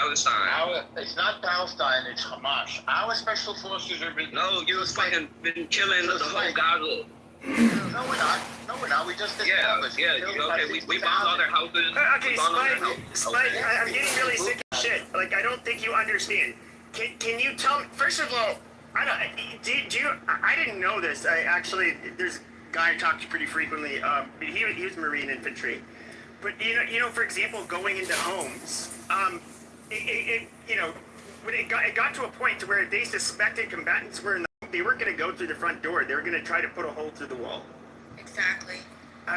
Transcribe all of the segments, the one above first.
Palestine. It's not Palestine, it's Hamas. Our special forces have been... No, you fucking been killing the whole Gaza. No, we're not. No, we're not. We just established. We bombed all their houses. Okay, Spike, I'm getting really sick of shit. Like, I don't think you understand. Can you tell me, first of all, I didn't know this. There's a guy I talk to pretty frequently. He was Marine infantry. But, you know, for example, going into homes, when it got to a point to where they suspected combatants were in the home, they weren't going to go through the front door. They were going to try to put a hole through the wall. Exactly.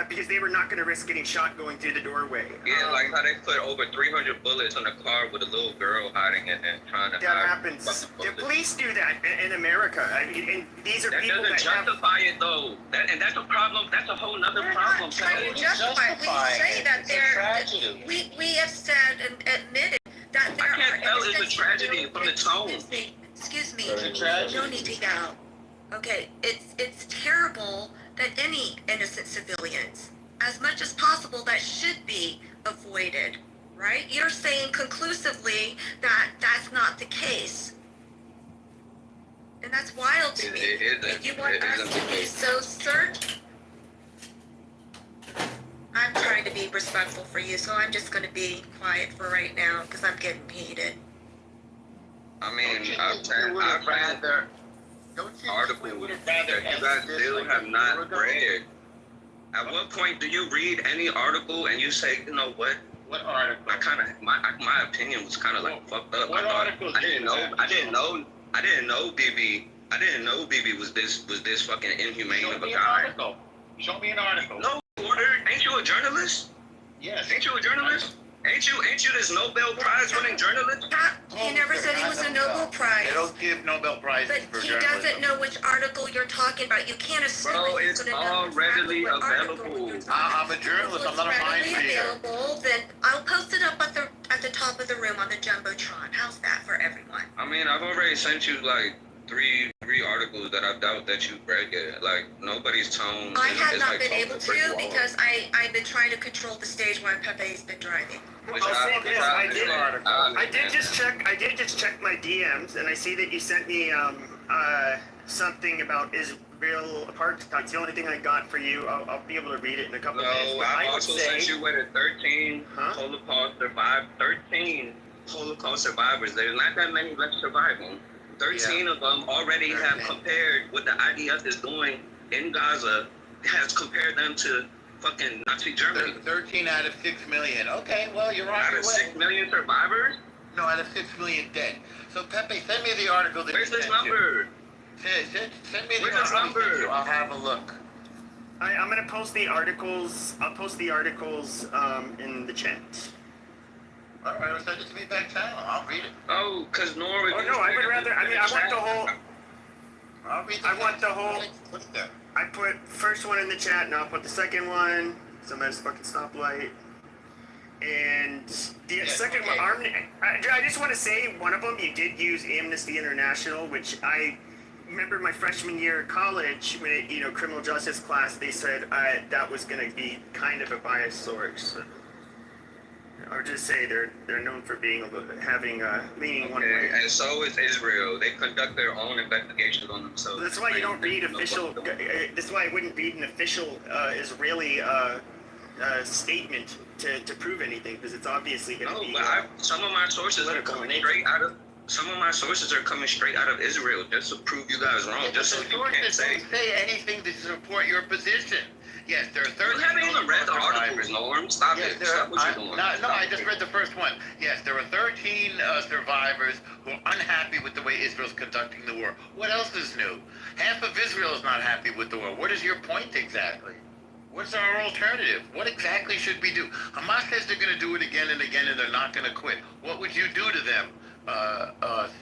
Because they were not going to risk getting shot going through the doorway. Yeah, like how they put over 300 bullets on a car with a little girl hiding in it, trying to. That happens. The police do that in America. I mean, and these are that people doesn't that justify it though. And that's a problem. That's a whole nother problem. We're not trying to justify it. We say that there. We have said and admitted that there I can't tell it's a innocent tragedy from the tone. Excuse me. It's a tragedy. You don't need to yell. Okay, it's terrible that any innocent civilians, as much as possible, that should be avoided, right? You're saying conclusively that that's not the case. And that's wild to me. If you want us to be so certain, I'm trying to be respectful for you, so I'm just going to be quiet for right now because I'm getting heated. I mean, I've read articles that you guys still have not read. At what point do you read any article and you say, you know what? What article? My opinion was kind of like fucked up. What article? I didn't know BB was this fucking inhumane of a guy. Show me an article. No, Porter, ain't you a journalist? Yes. Ain't you a journalist? Ain't you this Nobel Prize winning journalist? He never said he was a Nobel Prize. They don't give Nobel Prizes for But he journalism. doesn't know which article you're talking about. You can't assume Bro, that he's it's going to know all readily exactly what article available. you're talking I'm a journalist. I'm not a mind readily reader. available, then I'll post it up at the top of the room on the Jumbotron. How's that for everyone? I mean, I've already sent you like three articles that I doubt that you read yet. Like nobody's tone. I have is not like been off able the brick to wall. because I've been trying to control the stage while Pepe's been driving. Which I'll say this, I did understand. just check my DMs, and I see that you sent me something about Israel apartheid. It's the only thing I got for you. I'll be able to read it in a couple of minutes. No, But I would also say, sent you with a 13 Huh? Holocaust survivors. 13 Holocaust survivors. There's not that many left surviving. 13 of them already have compared what the IDF is doing in Gaza, has compared them to fucking Nazi Germany. 13 out of 6 million. Okay, well, you're on Out your of way. 6 million survivors? No, out of 6 million dead. So, Pepe, send me the article that Where's you this sent you. number? Send me the Where's this article. number? I'll have a look. I'm gonna post the articles. I'll post the articles in the chat. All right, well, send it to me back channel. I'll read it. Oh, because Norway. Oh no, I would rather. I mean, I want the whole. I'll read I want the whole. What's that? I put first one in the chat, and I'll put the second one. Somebody's fucking stoplight. And the second okay. one, I just want to say, one of them, you did use Amnesty International, which I remember my freshman year of college, when it, criminal justice class, they said that was going to be kind of a biased source. Or just say they're known for being leaning one way. And so is Israel. They conduct their own investigations on themselves. That's why you don't read official. That's why I wouldn't read an official Israeli statement to prove anything, because it's obviously going to be. No, but some of my sources are coming straight out of. Some of my sources are coming straight out of Israel just to prove you guys wrong. Just so you can't say. Don't say anything to support your position. Yes, there are 13. You haven't even read the articles, Norm. Stop Yes, it. Stop what you're doing. No, I just read the first one. Yes, there are 13 survivors who are unhappy with the way Israel's conducting the war. What else is new? Half of Israel is not happy with the war. What is your point exactly? What's our alternative? What exactly should we do? Hamas says they're going to do it again and again, and they're not going to quit. What would you do to them?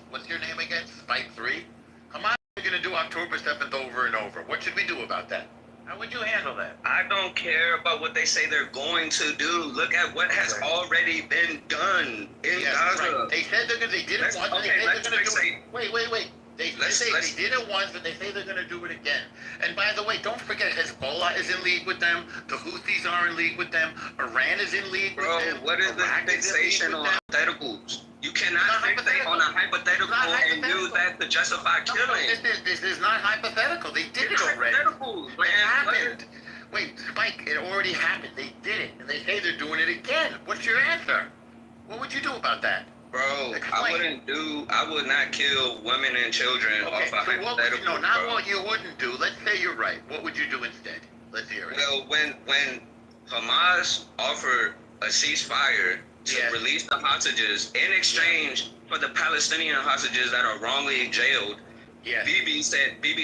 What's your name again? Spike 3? Hamas is going to do October 7th over and over. What should we do about that? How would you handle that? I don't care about what they say they're going to do. Look at what has already been done in Gaza. Right. They said they did it once, and they say they're going to do it. Wait. They did it once, and they say they're going to do it again. And by the way, don't forget, Hezbollah is in league with them. The Houthis are in league with them. Iran is in league with them. Bro, what is the Iraq fixation in league on with them. hypotheticals? You hypothetical. on a hypothetical Not and hypothetical. use that to justify No, killing. this is not hypothetical. They did it already. Hypotheticals, man. It happened. Wait, Spike, it already happened. They did it. And they say they're doing it again. What's your answer? What would you do about that? Bro, Explain. I would not kill women and children Okay, off a so what would you, hypothetical. no, not bro. what you wouldn't do. Let's say you're right. What would you do instead? Let's hear it. Well, when Hamas offered a ceasefire to Yes. release the hostages in exchange for the Palestinian hostages that are wrongly jailed, Yes, Bibi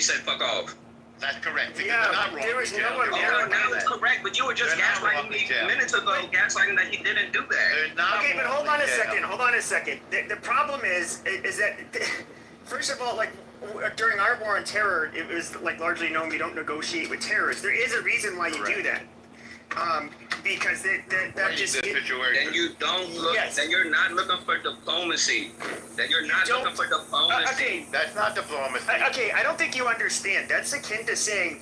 said fuck off. that's correct. Because Yeah, they're not wrong. there was Michelle. no one They're there. not That doing was that. correct, but you were just They're not gaslighting wrong, me Michelle. minutes ago, gaslighting that he didn't do that. They're not Okay, but wrong, hold on a Michelle. second. Hold on a second. The problem is that first of all, like during our war on terror, it was like largely known we don't negotiate with terrorists. There is a reason why you do that, because that Right, just the situation. Then you don't look. Yes. Then you're not looking for diplomacy. Then you're not don't- looking for diplomacy. okay. That's not diplomacy. Okay, I don't think you understand. That's akin to saying,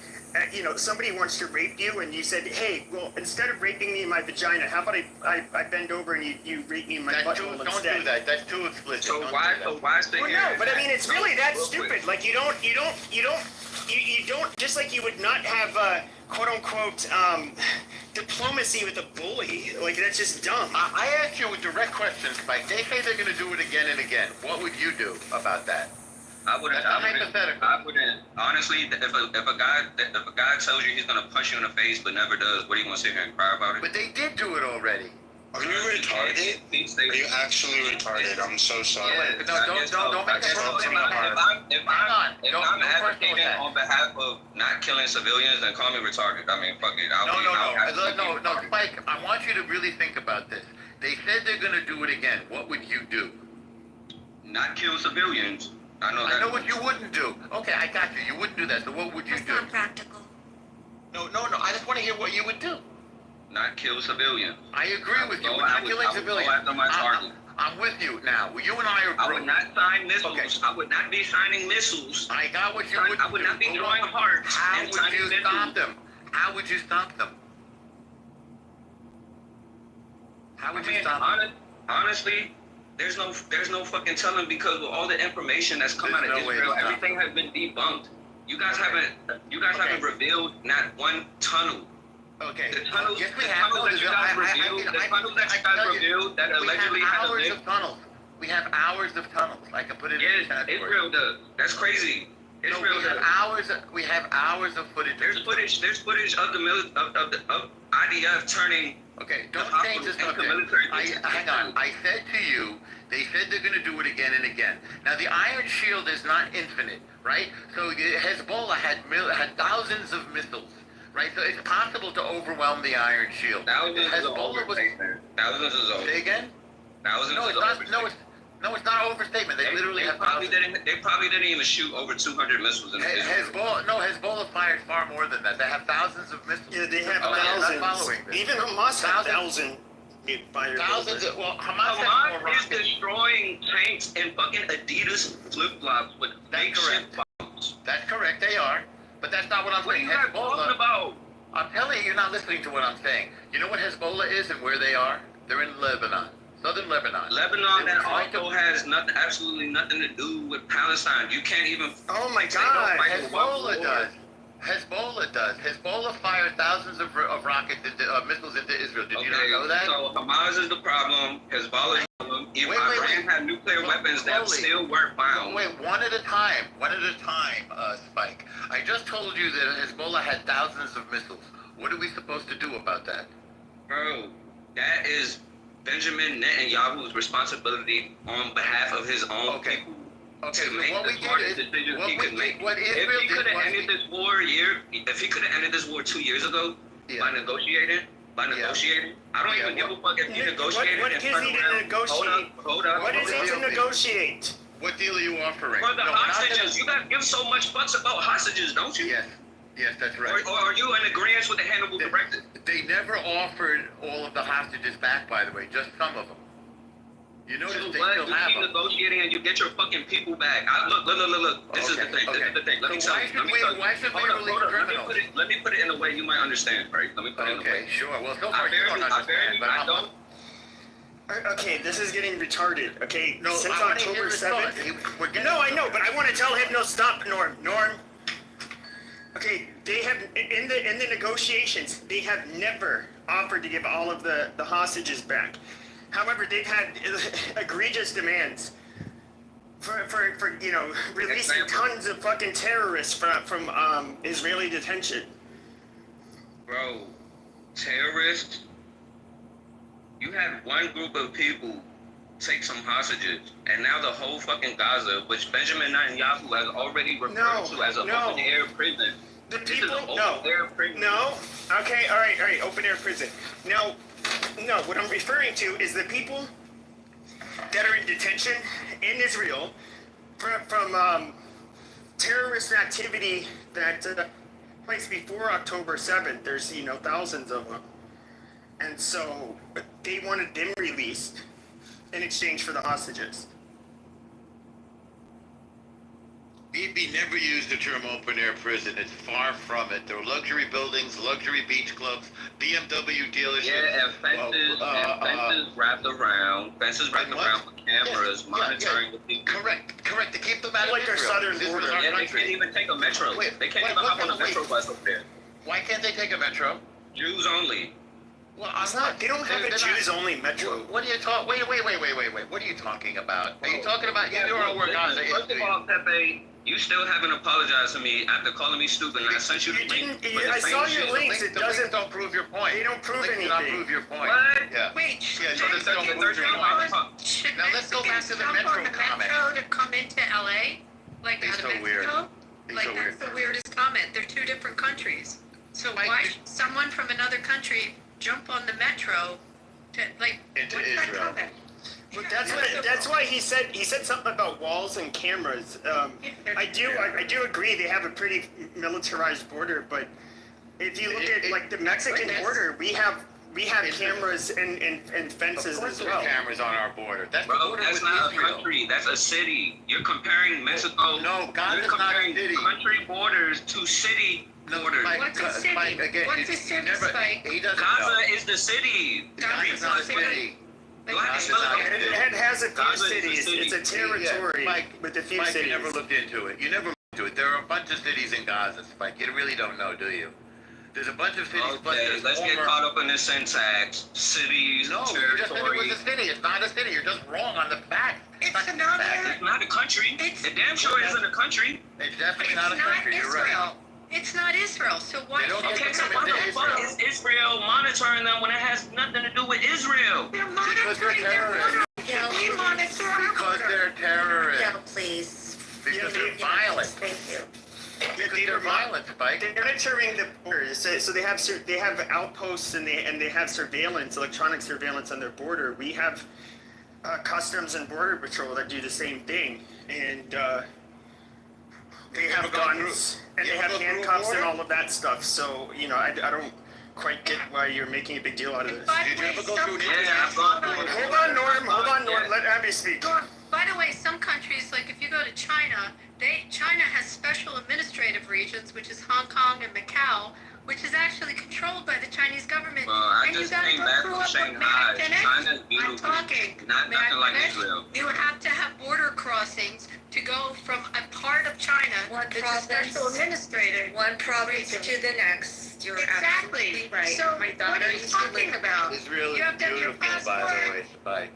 somebody wants to rape you, and you said, "Hey, well, instead of raping me in my vagina, how about I bend over and you rape me in my That's butthole don't instead?" do that. That's too explicit. So Don't why? do So that. why sit Well, here? no, and but I mean, it's really that real quick. stupid. Like you don't just like you would not have quote unquote diplomacy with a bully. Like that's just dumb. I asked you a direct question, Spike. They say they're going to do it again and again. What would you do about that? I wouldn't. That's not I wouldn't. hypothetical. I wouldn't. Honestly, if a guy tells you he's gonna punch you in the face but never does, what are you gonna sit here and cry about it? But they did do it already. Are you retarded? Are you actually retarded? I'm so sorry. Yeah, no, don't make If it wrong. I'm Don't advocating that. on behalf of not killing civilians, then call me retarded. I mean, fuck it. No, Spike, I want you to really think about this. They said they're going to do it again. What would you do? Not kill civilians. I know that. I know what you wouldn't do. Okay, I got you. You wouldn't do that. So what would you That's do? not practical. No. I just want to hear what you would do. Not kill civilians. I agree with you. Go- We're I not would- killing I would go civilians. after my target. I'm with you now. You and I are I would not sign missiles. Okay. I would not be signing missiles. I got what you would I would not be drawing hearts How and would signing you missiles. stop them? How would you stop them? How would you stop them? Honestly, there's no fucking telling because with all the information that's come There's out of no way Israel, to stop everything has been debunked. You guys haven't revealed not one tunnel. Okay. The tunnels, Yes, we the have. tunnels that you guys revealed, the tunnels that you guys revealed that allegedly we have had a hours link. of tunnels. We have hours of tunnels. I can put it in the Yes, chat for you. Israel does. That's crazy. No, Israel does. we have hours of footage. There's footage of of IDF turning. Okay, don't the change the hospitals into subject. military Hang on. I said to you, they said they're going to do it again and again. Now, the Iron Shield is not infinite, right? So Hezbollah had thousands of missiles, right? So it's possible to overwhelm the Iron Shield. Thousands is an Hezbollah was. overstatement. Thousands is over. Say again? Thousands No, is it's not. overstatement. No, it's not an overstatement. They literally have probably thousands. didn't. They probably didn't even shoot over 200 missiles in Israel. Hezbollah fired far more than that. They have thousands of missiles. Yeah, they have Oh, yeah, not thousands. following this. Even Hamas had Thousands. fire. Thousands. Well, Hamas has more Hamas is rockets. destroying tanks and fucking Adidas flip-flops with That's makeshift correct. bombs. That's correct. They are. But that's not what I'm What are saying. you guys talking about? I'm telling you, you're not listening to what I'm saying. You know what Hezbollah is and where they are? They're in Lebanon, southern Lebanon. Lebanon They that were trying to- also has absolutely nothing to do with Palestine. You can't even. Oh my say no God. fight with one Hezbollah war. does. Hezbollah does. Hezbollah fired thousands of rockets, missiles into Israel. Did you not know that? So Hamas is the problem. Hezbollah is the problem. Even Iran had nuclear weapons that Slowly. still weren't found. Wait, one at a time, Spike. I just told you that Hezbollah had thousands of missiles. What are we supposed to do about that? Bro, that is Benjamin Netanyahu's responsibility on behalf of his own Okay. people. Okay, To so make what the we smartest did is, decisions what he we could did, make. what If Israel he could did have was, ended this war if he could have ended this war 2 years ago by negotiating, I don't even give a fuck if he negotiated What and is turned he to around. negotiate? Hold up. What is it to negotiate? what deal are you offering? For the No, we're not hostages, you guys give so much fucks about hostages, don't you? Yes, that's right. Or are you in agreement with the Hannibal Directive? They never offered all of the hostages back, by the way, just some of them. You notice So they what? still You have keep them. negotiating and you get your fucking people back. Look. This is the thing. This is the thing. Let me So tell you. why should we Hold up, release hold up. criminals? Let me put it in a way you might understand, right? Let me put it in a way. Okay, sure. Well, so far you don't I understand, but don't. Okay, this is getting retarded. Okay, No, since I wanna hear October his thought. 7th. We're getting- No, I know, but I want to tell him no. Stop, Norm. Norm. Okay, they have in the negotiations. They have never offered to give all of the hostages back. However, they've had egregious demands for releasing tons of fucking terrorists from Israeli detention. Bro, terrorists. You had one group of people take some hostages, and now the whole fucking Gaza, which Benjamin Netanyahu has already referred to as an open air prison. The This is people, an open air prison. no. Okay, all right, open air prison. No, what I'm referring to is the people that are in detention in Israel from terrorist activity that took place before October 7th. There's thousands of them, and so they wanted them released in exchange for the hostages. Bibi never used the term open air prison. It's far from it. There were luxury buildings, luxury beach clubs, BMW dealerships. Yeah, and fences wrapped around with cameras monitoring the people. Correct. To keep them out Like of our Israel. southern This was border. our Yeah, they country. can't even take a metro. Wait, They can't wait, even hop on a wait. metro bus up there. Why can't they take a metro? Jews only. Well, They don't have a they're not- Jews-only metro. What are you talking? Wait. What are you talking about? Are you talking about? You know our work on it. First of all, Pepe, you still haven't apologized to me after calling me stupid, and I sent you the You link. didn't- for the I same saw your shit. link. The links doesn't- don't prove your point. They don't prove The links do not anything. prove your point. What? Yeah. Wait, Yeah, should so this don't prove your point. should Now let's go back Mexicans to the jump metro on the comment. metro to come into LA? Like He's out of so Mexico? weird. He's Like so that's weird. the weirdest comment. They're two different countries. So Mike, why did- should someone from another country jump on the metro to Into what's Israel. that comment? But that's why he said something about walls and cameras. I do agree they have a pretty militarized border, but if you look at like the Mexican border, we have cameras and fences Of course as there's well. cameras on our border. That's the Bro, border that's with not a Israel. country. That's a city. You're comparing Mexico. No, Gaza's You're not a comparing city. country borders to city borders. Mike, What's a city? Mike, again, What's a you city, never- Spike? He doesn't Gaza know. is the city. Gaza's not a city. You have to Gaza's spell not it a out. city. It has a few Gaza is a cities. city. It's a territory Yeah, Mike, with a few Mike, cities. you never looked into it. You never looked into it. There are a bunch of cities in Gaza, Spike. You really don't know, do you? There's a bunch of cities, but Okay, there's let's get former- caught up in the syntax. Cities, No, you just said it territory. was a city. It's not a city. You're just wrong on the fact. It's not another- fact. It's not a country. It damn sure isn't a country. It's definitely It's not a not country. You're right. Israel. It's not Israel. So why They don't should get Okay, to so come why into the fuck Israel. is Israel monitoring them when it has nothing to do with Israel? they're Because monitoring they're their border? terrorists. We monitor our Because border. they're terrorists. Yeah, please. Because they're Yeah, violent. Thank you. Because they're violent, Spike. They're monitoring the borders, so they have outposts and they have surveillance, electronic surveillance on their border. We have Customs and Border Patrol that do the same thing, and they have guns and they have handcuffs and all of that stuff. So I don't quite get why you're making a big deal out of this. By Did the you way, ever go some through the countries- Yeah, I've gone through it. Hold on, Norm. Let Abby speak. By the way, some countries, like if you go to China, China has special administrative regions, which is Hong Kong and Macau, which is actually controlled by the Chinese government. Well, I and you just gotta came go back through from it. Shanghai. May I finish? China's I'm beautiful. talking. Not May I nothing like finish? Israel. You have to have border crossings to go from a part of China One that's a province. special administrator. One province to the next. You're Exactly. absolutely right. So My what daughter are you used to talking live about? Israel is You have to have your beautiful, by the passport. way, Spike.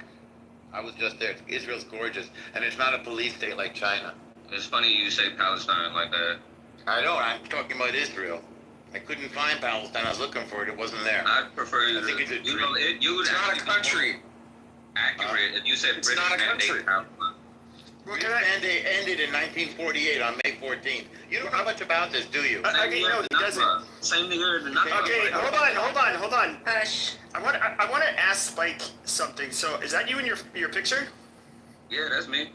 I was just there. Israel's gorgeous, and it's not a police state like China. It's funny you say Palestine like that. I know. I'm talking about Israel. I couldn't find Palestine. I was looking for it. It wasn't there. I prefer I think it's a you know, you would It's not a actually be country. more accurate if you said It's British not a mandate country. Palestine. British mandate ended in 1948 on May 14th. You don't know much about this, do you? Okay, Same year no, as he the doesn't. Nakba. Same year as the Nakba. Okay, hold on. Hush. I want to ask Spike something. So is that you in your picture? Yeah, that's me.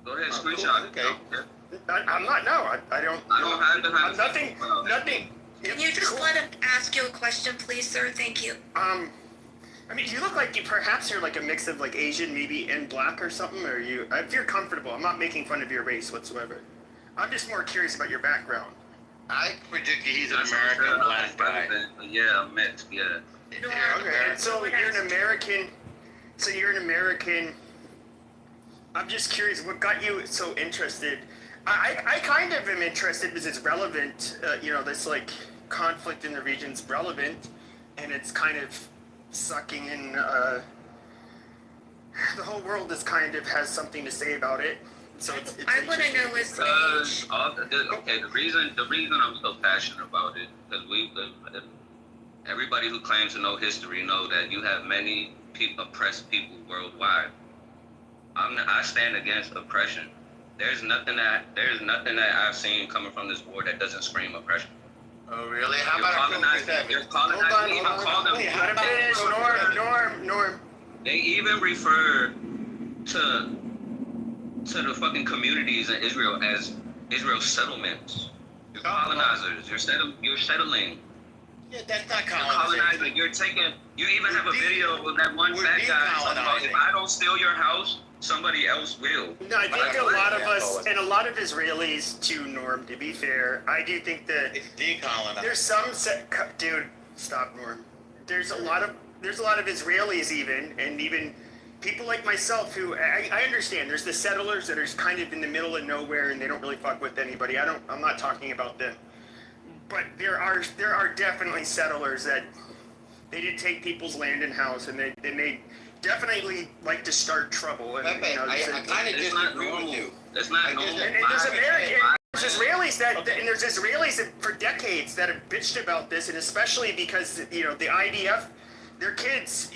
Go ahead, Oh, cool. screenshot it. Okay. Yeah. I'm not. No, I don't. I don't have to have Nothing. Nothing. Can you just let him ask you a question, please, sir? Thank you. I mean, you look like you're like a mix of like Asian, maybe, and black or something. Or you? If you're comfortable, I'm not making fun of your race whatsoever. I'm just more curious about your background. I predict he's an That's American what I'm black saying, guy. but yeah, mixed, yeah. Okay. And so you're an American. So you're an American. I'm just curious, what got you so interested? I kind of am interested because it's relevant. This like conflict in the region's relevant, and it's kind of sucking in. The whole is kind of has something to say about it. So it's I want to interesting. know is The reason I'm so passionate about it because everybody who claims to know history know that you have many oppressed people worldwide. I stand against oppression. There's nothing that I've seen coming from this war that doesn't scream oppression. Oh, really? How You're about colonizing. You're colonizing. Hold on, They even hold call on. them. Wait, let him finish. Norm. They even refer to the fucking communities in Israel as Israel settlements. You're colonizers. You're settling. Yeah, that's not You're colonization. colonizing. You even have a video of that one We're fat guy talking about, decolonizing. if I don't steal your house, somebody else will. No, I think a lot of us, Poet. and a lot of Israelis too, Norm, to be fair, I do think that It's decolonizing. there's some, dude, stop, Norm. There's a lot of Israelis and even people like myself who, I understand, there's the settlers that are kind of in the middle of nowhere and they don't really fuck with anybody. I'm not talking about them. But there are definitely settlers that they did take people's land and house and they definitely like to start trouble. And, Pepe, I kind of It's not disagree with normal. you. It's not I normal. just- And there's there's Israelis that, Okay. and there's Israelis that for decades that have bitched about this, and especially because the IDF, their kids,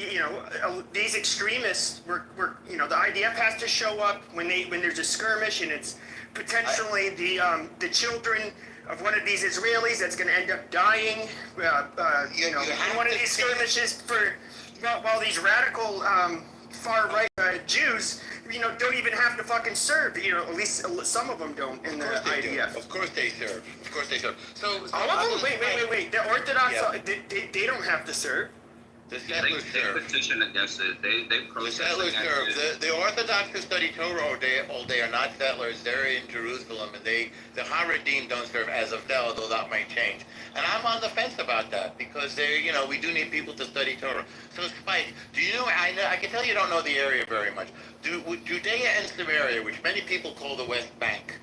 these extremists were the IDF has to show up when there's a skirmish, and it's potentially the children of one of these Israelis that's going to end up dying, You in have one of to these see- skirmishes while these radical far right Jews, don't even have to fucking serve. At least some of them don't in the Of course they do. IDF. Of course they serve. Of course they serve. So All of them? Wait. The Orthodox, Yeah. they don't have to serve. The They settlers serve. petition against it. They The protest settlers against serve. it. The Orthodox who study Torah all day are not settlers. They're in Jerusalem, and the Haredim don't serve as of now, though that might change. And I'm on the fence about that because we do need people to study Torah. So Spike, do you know? I can tell you don't know the area very much. Judea and Samaria, which many people call the West Bank.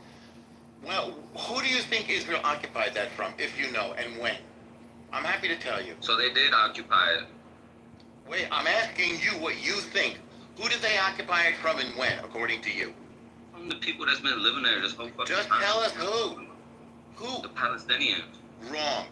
Well, who do you think Israel occupied that from, if you know, and when? I'm happy to tell you. So they did occupy it. Wait, I'm asking you what you think. Who did they occupy it from and when, according to you? From the people that's been living there this whole fucking Just time. tell us who. Who? The Palestinians. Wrong.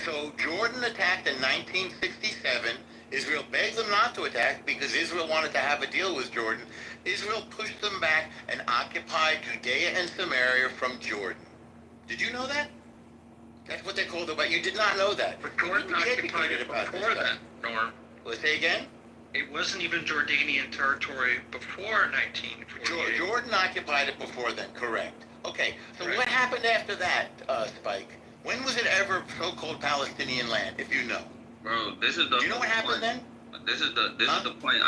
So Jordan attacked in 1967. Israel begged them not to attack because Israel wanted to have a deal with Jordan. Israel pushed them back and occupied Judea and Samaria from Jordan. Did you know that? That's what they called it, but you did not know that. But Jordan Be occupied educated it about this before stuff. then, Norm. Let's say again? It wasn't even Jordanian territory before 1948. Jordan occupied it before then, correct. Okay, so Right. what happened after that, Spike? When was it ever so-called Palestinian land, if you know? Bro, this is the Do you know what happened point. then? This is the point.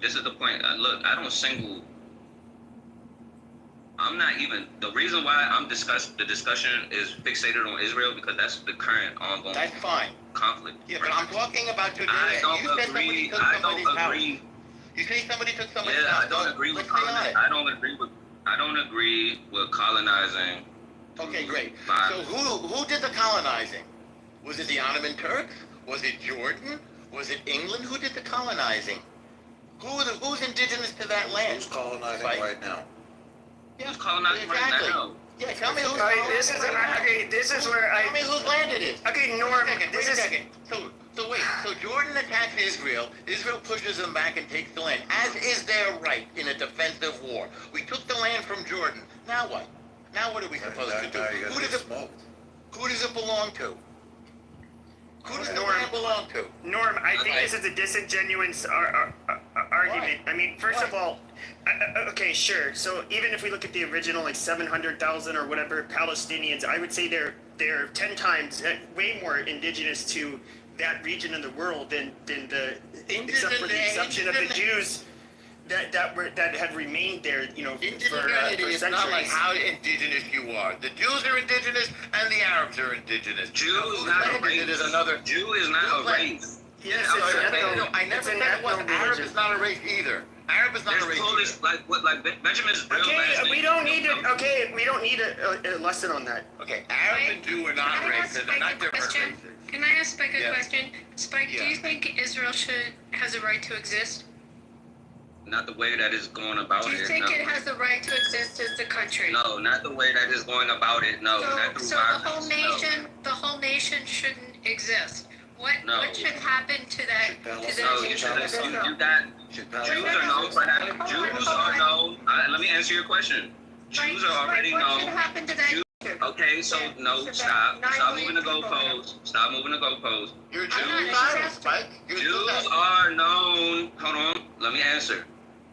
This is the point. Look, I don't single. I'm not even the reason why the discussion is fixated on Israel because that's the current ongoing That's fine. conflict. Yeah, but I'm talking about Judea. I You don't said somebody agree. took I somebody's don't house. agree. You say somebody took somebody's Yeah, house. I don't agree with Let's stay on colonizing. it. I don't agree with colonizing. Okay, great. So Violence. who did the colonizing? Was it the Ottoman Turks? Was it Jordan? Was it England? Who did the colonizing? Who's indigenous to that land? Who's colonizing Right. right now? Who's colonizing Exactly. right now? Yeah, tell me who's All right, this is colonizing. this is where Tell me whose land it is. Okay, Norm. Wait This a is second. So wait. So Jordan attacks Israel. Israel pushes them back and takes the land, as is their right in a defensive war. We took the land from Jordan. Now what? Now what are we supposed to do? Now you Who gotta does get it? smoked. Who does it belong to? Who does the Norm. land belong to? Norm. I think Right. this is a disingenuous argument. I mean, first of Why? all, okay, sure. So even if we look at the original, like 700,000 or whatever Palestinians, I would say they're 10 times, way more indigenous to that region of the world than the except for the exception of the Jews that had remained there, for Indigeneity is not like centuries. how indigenous you are. The Jews are indigenous and the Arabs are indigenous. Jew is Whose not a land is it race. is another. Jew is not Whose a land? race. Yes, Yeah, it's okay. ethno. I never It's said an it was. ethno Arab religion. is not a race either. Arab is not a There's race totally either. like Benjamin's real Okay, last name. we don't need to. Okay, we don't need a lesson on that. Okay, Arab and Jew are not Can I ask races. They're Spike not a different question? races. Can I ask Spike a Yeah. question? Spike, do Yeah. you think Israel has a right to exist? Not the way that it's going about Do you it. think no. it has a right to exist as a country? No, not the way that it's going about it. No, not through So violence. the whole nation shouldn't exist. What No. should happen to that No, to no, that you should nation? you got Jews are known for having. Jews are known. Let me answer your question. Jews are already What should known. happen to that Jews- nation? Okay, so no, stop. Stop moving the goalposts. Stop moving the goalposts. You're a I'm not Jew, interested. Spike. You're a Jew. Jews are known. Hold on. Let me answer.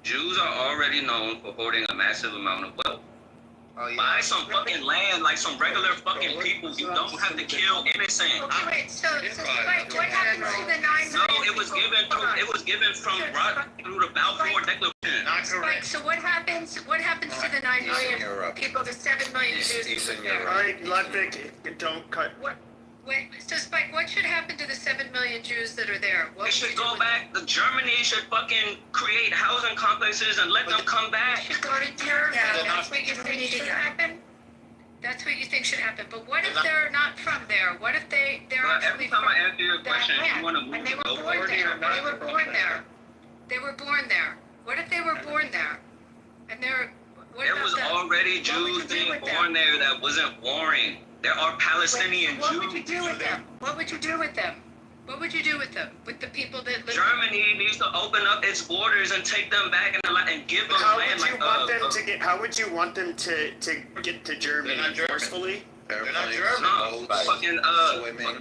Jews are already known for hoarding a massive amount of wealth. Oh, yeah. Buy some fucking land like some regular fucking people. You don't have to kill innocent. Okay, wait, so Spike, what happens to the 9 No, million? it was given through. It was given from through the Balfour Declaration. Not Spike, correct. so what happens to the 9 million people, the 7 million Jews who live there? All right, Ludwig, don't cut. Wait, so Spike, what should happen to the 7 million Jews that are there? What They would should you do go with back. The Germany should fucking create housing complexes and let them come them? back. They should go to Germany, Yeah, that's what you think we need to should go. happen? That's what you think should happen, but what if They're not- they're not from there? What if they're But actually every time from I answer your that question, you land? want to move And they the were born goalpost. there, they were born there. They were born there. What if they were born there? And they're, what There about was them? already What would you Jews do being with them? born there that wasn't boring. There are Palestinian What would you Jews. do with them? What would you do with them? What would you do with them? With the people that live? Germany needs to open up its borders and take them back and give them How land would you like want them to get? How would you want them to get to Germany They're not German. forcefully? They're not Airplanes, German. No, boats, fucking swimming.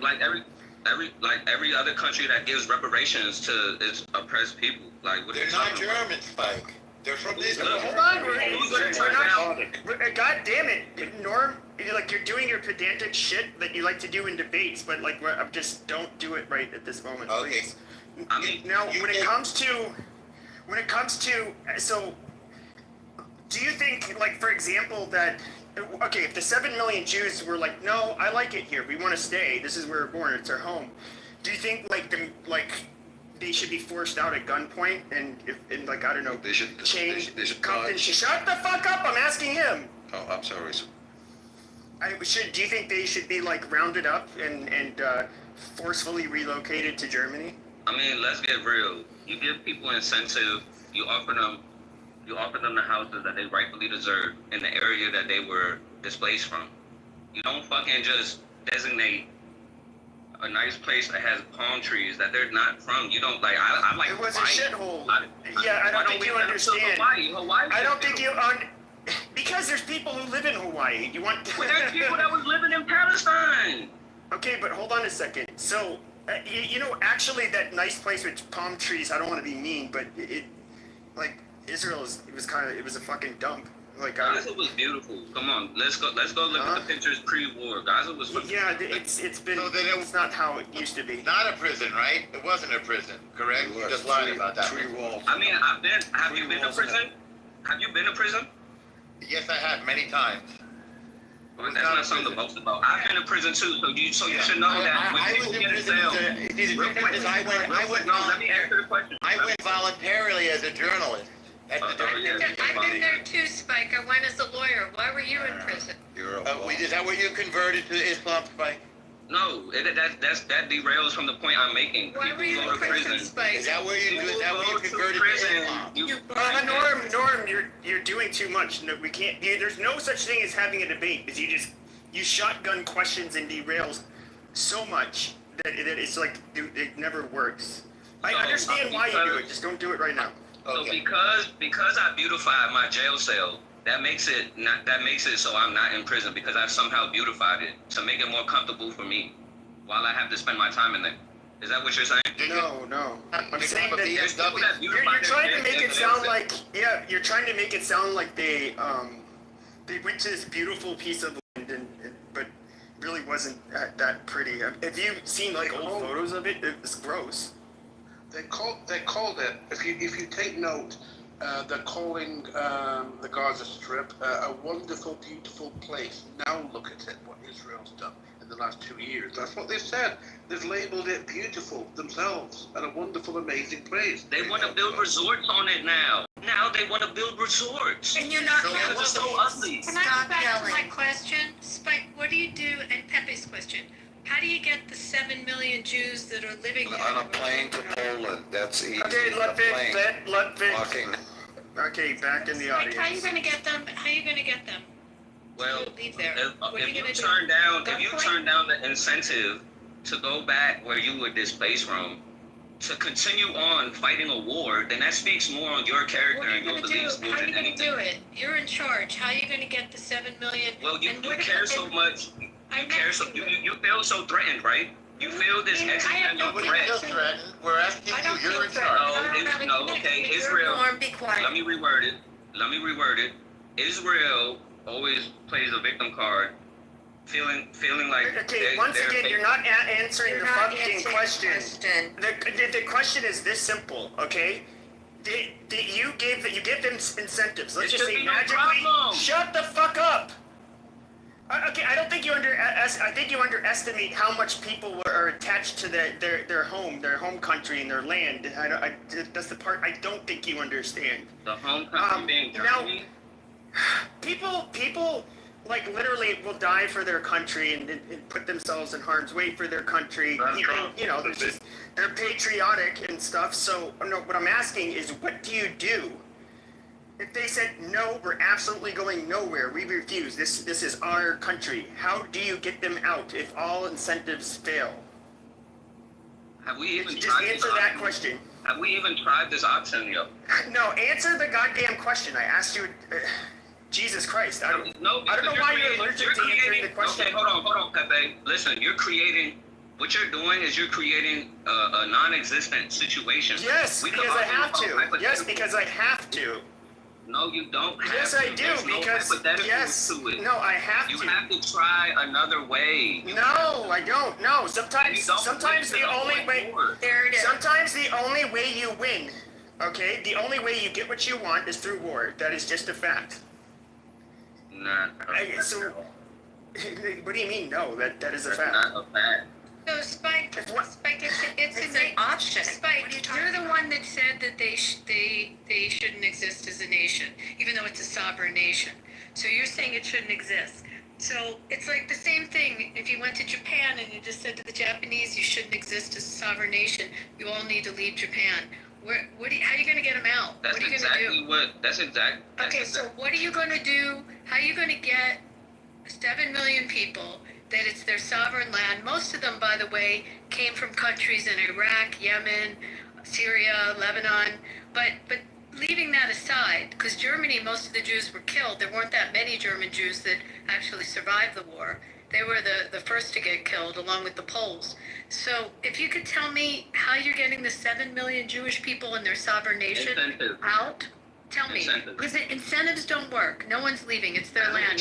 like every other country that gives reparations to its oppressed people. Like what are They're you not talking about? German, Spike. They're from Israel. Look, Hold on, Who's gonna we're turn not. God damn it, Norm! You're doing your pedantic shit that you like to do in debates, but just don't do it right at this moment, Okay. please. I mean, Now, you when it did- comes to, so, do you think, like, for example, that, okay, if the 7 million Jews were like, no, I like it here, we want to stay, this is where we're born, it's our home, do you think, they should be forced out at gunpoint and, I don't know, They should. change, They should shut the fuck up, I'm asking him! Oh, I'm sorry. Do you think they should be, rounded up and forcefully relocated to Germany? I mean, let's get real. You give people incentive. You offer them the houses that they rightfully deserve in the area that they were displaced from. You don't fucking just designate a nice place that has palm trees that they're not from. You don't like. I like. It was a Hawaii. shithole. Yeah, I Why don't think we you let them to understand. Hawaii. I don't think because there's people who live in Hawaii. You want? Well, there's people that was living in Palestine. Okay, but hold on a second. So, actually, that nice place with palm trees. I don't want to be mean, but Israel it was a fucking dump. Gaza was beautiful. Come on, let's go look at the pictures pre-war. Gaza was fucking Yeah, it's been. So then It's not how it used to be. Not a prison, right? It wasn't a prison, correct? You just lied about that. Tree wall. I mean, have you been to prison? Have you been to prison? Yes, I have many times. Well, that's not something to boast about. I've been to prison too, so you should know that when I people was in get in prison. jail. Real quick, No, let me answer the question. I went voluntarily as a journalist. That's the difference. I've been there too, Spike. I went as a lawyer. Why were you in prison? You're Is that where you converted to Islam, Spike? No, that derails from the point I'm making. Why were you People in go to prison, prison. Spike? Is that where you People go to converted to prison. Islam? Norm, you're doing too much. No, we can't. There's no such thing as having a debate because you shotgun questions and derails so much that it's like it never works. I So, understand why you do it. Just don't do it right now. So Okay. because I beautified my jail cell, that makes it so I'm not in prison because I've somehow beautified it to make it more comfortable for me while I have to spend my time in there. Is that what you're saying? No. I'm saying that There's people that you're beautify trying their to make jail it cells. sound like you're trying to make it sound like they went to this beautiful piece of land but really wasn't that pretty. Have you seen old photos of it? It's gross. They called it. If you take note, they're calling the Gaza Strip a wonderful, beautiful place. Now look at it, what Israel's done. in the last 2 years. That's what they've said. They've labeled it beautiful themselves and a wonderful, amazing place. They want to build resorts on it now. Now they want to build resorts. And you're not Because it's so ugly. Can I Stop go back yelling. to my question? Spike, what do you do, and Pepe's question, how do you get the 7 million Jews that are living there? On a plane to Poland, that's easy. Okay, A plane, let Vic. walking. Okay, back in the Spike, how are you audience. gonna get them, how are you gonna get them? Well, Leave there. if What are you you gonna do? turn down, if Gunpoint? you turn down the incentive to go back where you were displaced from, to continue on fighting a war, then that speaks more on your What character are and you your gonna do? beliefs more How are than you gonna anything. do it? You're in charge. How are you gonna get the 7 million? Well, you And you what if- care so and- much. I You care so. You feel so threatened, right? You feel this I have existential no We threat. feel threatened. We're asking I you. don't You're feel in threatened. charge. I don't have any No, connection. okay, You're Israel. Norm, be quiet. Let me reword it. Israel always plays a victim card, feeling like Okay, once they're again, you're not answering You're the not fucking answering the question. question. The question is this simple, okay? You give them incentives. Let's It just should say be no magically. problem. Shut the fuck up. Okay, I don't think you I think you underestimate how much people are attached to their home country, and their land. That's the part I don't think you understand. the home country being now- Germany. People like literally will die for their country and put themselves in harm's way for their country. They're patriotic and stuff. So no, what I'm asking is, what do you do? If they said no, we're absolutely going nowhere. We refuse. This is our country. How do you get them out if all incentives fail? Have we even Just tried answer this that option? question. Have we even tried this option yet? No, answer the goddamn question. I asked you. Jesus Christ. I don't know because why you're you're allergic to answering the question. Okay, hold on, Pepe. Listen, you're creating. What you're doing is you're creating a non-existent situation. Yes, We because come I up have with to. a hypothetical. Yes, because I have to. No, you don't. Have Yes, to. I do. There's no Because hypotheticals yes, to it. no, I have You to. have to try another way. No, I don't. No, You sometimes don't the get to only point way. forward. There it is. Sometimes the only way you win, okay, the only way you get what you want is through war. That is just a fact. Nah, So, what do you mean? No, that is a that's fact. not a fact. So Spike, What? Spike, it's It's an an option. Spike, What are you you're talking the one that said that they shouldn't exist as a nation, even though it's a sovereign nation. So you're saying it shouldn't exist. So it's like the same thing. If you went to Japan and you just said to the Japanese, you shouldn't exist as a sovereign nation, you all need to leave Japan. How are you going to get them out? That's what are you exactly going to do? what. That's exact. That's Okay, so what are you going to do? How are you going to get 7 million people that it's their sovereign land? Most of them, by the way, came from countries in Iraq, Yemen, Syria, Lebanon. But leaving that aside, because Germany, most of the Jews were killed. There weren't that many German Jews that actually survived the war. They were the first to get killed, along with the Poles. So if you could tell me how you're getting the 7 million Jewish people and their sovereign nation Incentive. out, tell me. Incentive. Because incentives don't work. No one's leaving. It's their land.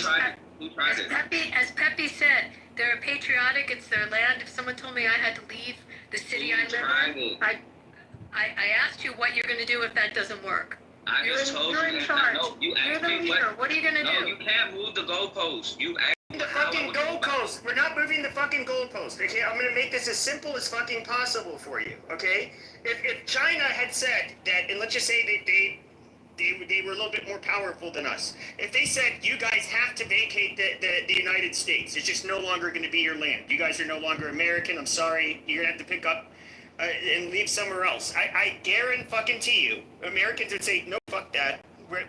Who tried it? As Pepe said, they're patriotic. It's their land. If someone told me I had to leave the city I live tried in, it? I asked you what you're going to do if that doesn't work. I just told You're you. in charge. No, you You're asked the me leader. What are you going to No, do? you can't move the goalposts. You asked me The how I fucking would go back. goalpost. We're not moving the fucking goalpost. Okay, I'm gonna make this as simple as fucking possible for you. Okay, if China had said that, and let's just say they were a little bit more powerful than us. If they said you guys have to vacate the United States, it's just no longer going to be your land. You guys are no longer American. I'm sorry. You're gonna have to pick up and leave somewhere else. I guarantee you, Americans would say no, fuck that.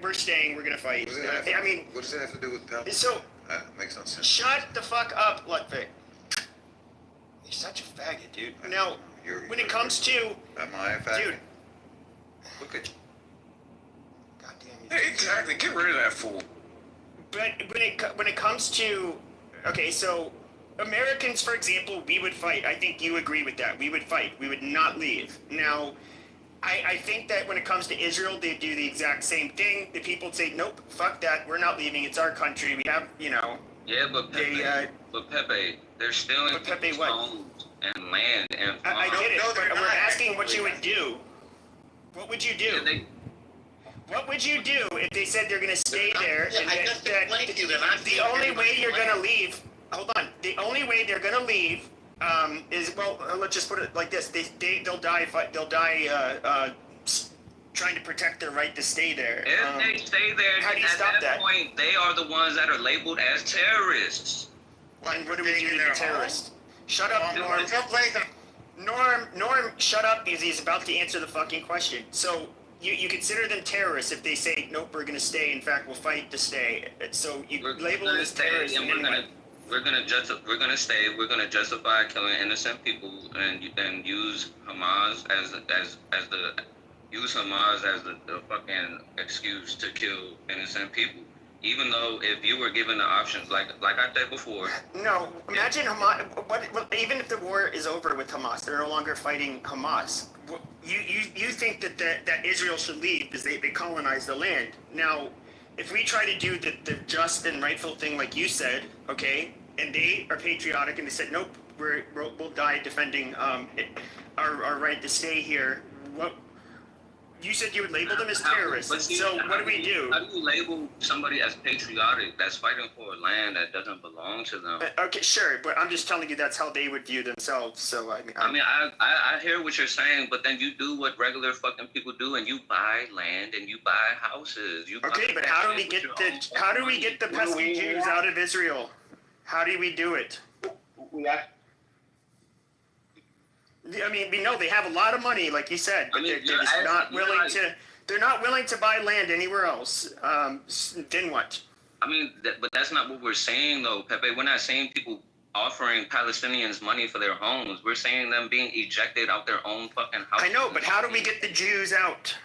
We're staying. We're gonna fight. I mean, What does that have to do with Pell? so. Makes no sense. Shut the fuck up, Ludwig. You're such a faggot, dude. Now, when it comes to, Am I a fact? dude, Look at you. goddamn you. Exactly. Get rid of that fool. But when it comes to, okay, so Americans, for example, we would fight. I think you agree with that. We would fight. We would not leave. Now, I think that when it comes to Israel, they do the exact same thing. The people would say, nope, fuck that. We're not leaving. It's our country. We have, Yeah, but Pepe, they're stealing But Pepe people's what? homes and land and I farms. get it, No, but they're we're not asking what you actually. would do. What would you do? Yeah, they- What would you do if they said they're going to stay there? Yeah, And I just that explained to you, they're not the stealing only way anybody's you're going to land. leave. Hold on. the only way they're gonna leave is, well, let's just put it like this: they'll die trying to protect their right to stay there. If they stay there, how do you at stop that? point, they are the ones that are labeled as terrorists. And what do we do to the terrorists? Shut up, Norm. There's no place. Norm, shut up, because he's about to answer the fucking question. So you consider them terrorists if they say, nope, we're going to stay. In fact, we'll fight to stay. So you label them as terrorists. And we're gonna stay. We're gonna justify killing innocent people and use Hamas as the fucking excuse to kill innocent people. Even though if you were given the options, like I said before. No, imagine Hamas. Even if the war is over with Hamas, they're no longer fighting Hamas. You think that Israel should leave because they colonized the land. Now, if we try to do the just and rightful thing, like you said, okay, and they are patriotic and they said, nope, we'll die defending our right to stay here. What? You said you would label them as terrorists. So what do we do? How do you label somebody as patriotic that's fighting for a land that doesn't belong to them? Okay, sure, but I'm just telling you that's how they would view themselves. So I hear what you're saying, but then you do what regular fucking people do, and you buy land and you buy houses. Okay, but how do we get the pesky Jews out of Israel? How do we do it? I mean, we know they have a lot of money, like you said, but they're just not willing to. They're not willing to buy land anywhere else. Then what? I mean, but that's not what we're saying, though, Pepe. We're not saying people offering Palestinians money for their homes. We're saying them being ejected out their own fucking house. I know, but how do we get the Jews out?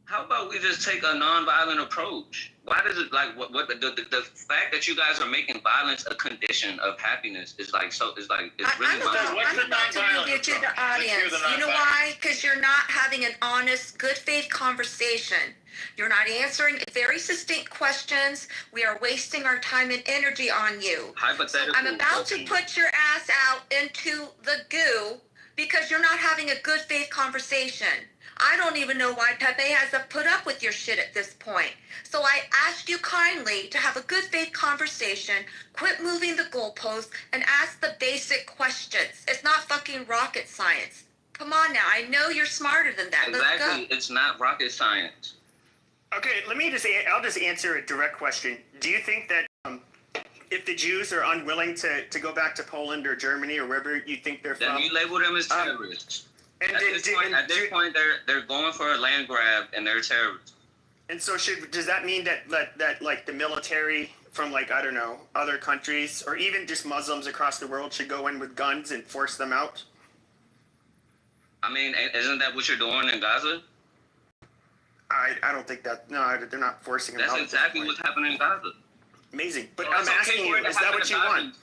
How about we just take a non-violent approach? Why does it the fact that you guys are making violence a condition of happiness is really I'm about to move you to the audience. You know why? Because you're not having an honest, good faith conversation. You're not answering very succinct questions. We are wasting our time and energy on you. Hypothetical. So I'm about to put your ass out into the goo because you're not having a good faith conversation. I don't even know why Pepe has to put up with your shit at this point. So I ask you kindly to have a good faith conversation, quit moving the goalposts, and ask the basic questions. It's not fucking rocket science. Come on now, I know you're smarter than that. Exactly, Let's go. it's not rocket science. Okay, I'll just answer a direct question. Do you think that if the Jews are unwilling to go back to Poland or Germany or wherever you think they're from, then you label them as terrorists. At this point, they're going for a land grab and they're terrorists. And so does that mean that like the military from other countries or even just Muslims across the world should go in with guns and force them out? I mean, isn't that what you're doing in Gaza? I don't think that. No, they're not forcing them out. That's exactly what's happening in Gaza. Amazing, but I'm asking you, is that what you want?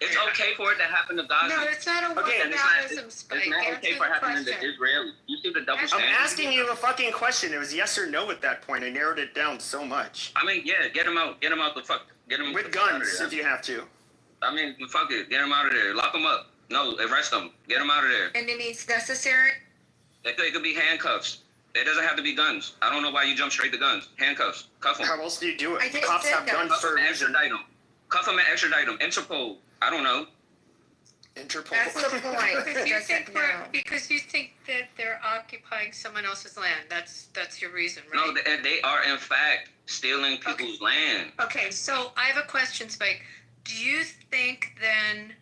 It's okay for it to happen to Gaza. No, it's not a whataboutism, Spike. It's not okay for happening to Israel. You see the double standard? I'm asking you a fucking question. It was yes or no at that point. I narrowed it down so much. I mean, yeah, get them out. Get them out the fuck. Get them with guns if you have to. I mean, fuck it. Get them out of there. Lock them up. No, arrest them. Get them out of there. And it means necessary? It could be handcuffs. It doesn't have to be guns. I don't know why you jump straight to guns. Handcuffs. Cuff them. How else do you do it? I just Cops have guns for a reason. Extradite them. Cuff them and extradite them. Interpol. I don't know. Interpol. That's the point. Because you think that they're occupying someone else's land. That's your reason, right? No, they are in fact stealing people's land. Okay, so I have a question, Spike. Do you think then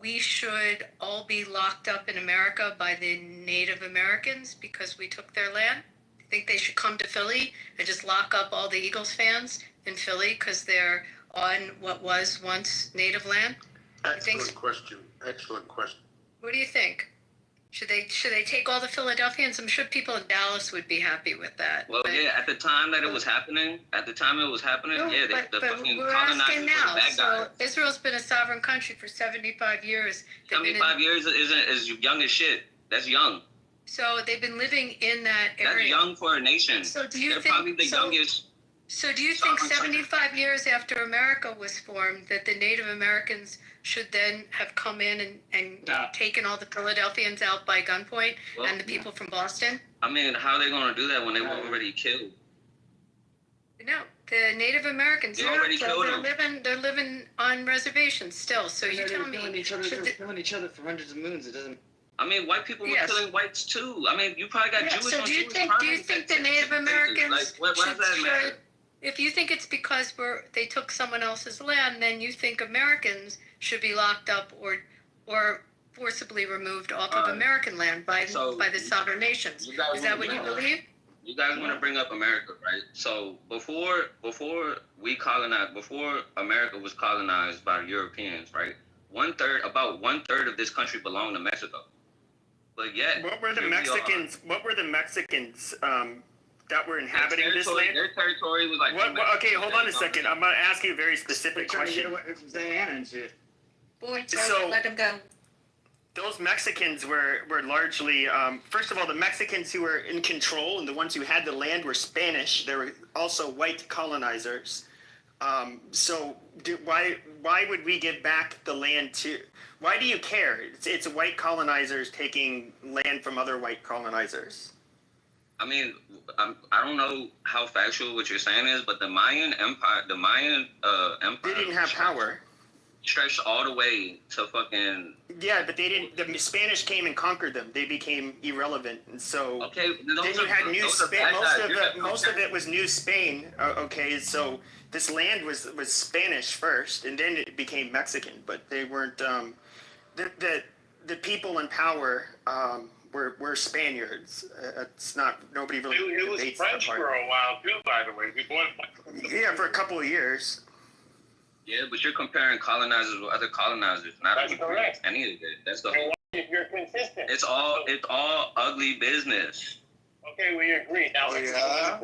we should all be locked up in America by the Native Americans because we took their land? Do you think they should come to Philly and just lock up all the Eagles fans in Philly because they're on what was once Native land? Excellent question. Excellent question. What do you think? Should they take all the Philadelphians? I'm sure people in Dallas would be happy with that. Well, yeah, at the time that it was happening, but the fucking we're colonizers asking were now. the bad So guys. Israel's been a sovereign country for 75 years. 75 years is young as shit. That's young. So they've been living in that area. That's young for a nation. So do you They're think? probably the youngest. So do you think 75 years after America was formed that the Native Americans should then have come in and taken all the Philadelphians out by gunpoint and the people from Boston? I mean, how are they going to do that when they were already killed? No. The Native Americans, They already killed them. they're living on reservations still. So you tell me, killing each other for hundreds of moons. It doesn't. I mean, white people were Yes. killing whites too. I mean, you probably got Yeah, Jewish so on do you Jewish think crimes the in Native places. Americans Like, what does that matter? if you think it's because they took someone else's land, then you think Americans should be locked up or forcibly removed off of American land by the sovereign nations. Is that what you believe? You guys want to bring up America, right? So before America was colonized by the Europeans, right? About one third of this country belonged to Mexico. But yet, What were the Mexicans? What were the Mexicans that were inhabiting this land? Their territory was like. Okay, hold on a second. I'm gonna ask you a very specific question. Diana and shit. Boy, So- let him go. Those Mexicans were largely, first of all, the Mexicans who were in control and the ones who had the land were Spanish. There were also white colonizers. Why would we give back the land to? Why do you care? It's white colonizers taking land from other white colonizers. I mean, I don't know how factual what you're saying is, but the Mayan Empire, They didn't have power. stretched all the way to fucking. Yeah, but they didn't. The Spanish came and conquered them. They became irrelevant, and so Okay, then you had New Spain. Most of it was New Spain. Okay, so this land was Spanish first, and then it became Mexican. But they weren't. The people in power were Spaniards. It's not. Nobody really It was debates French that for part. a while too, by the way. Yeah, for a couple of years. Yeah, but you're comparing colonizers with other colonizers, not That's correct. any of it. That's the And whole. if you're consistent. It's all ugly business. Okay, we agree. Now let's Yeah.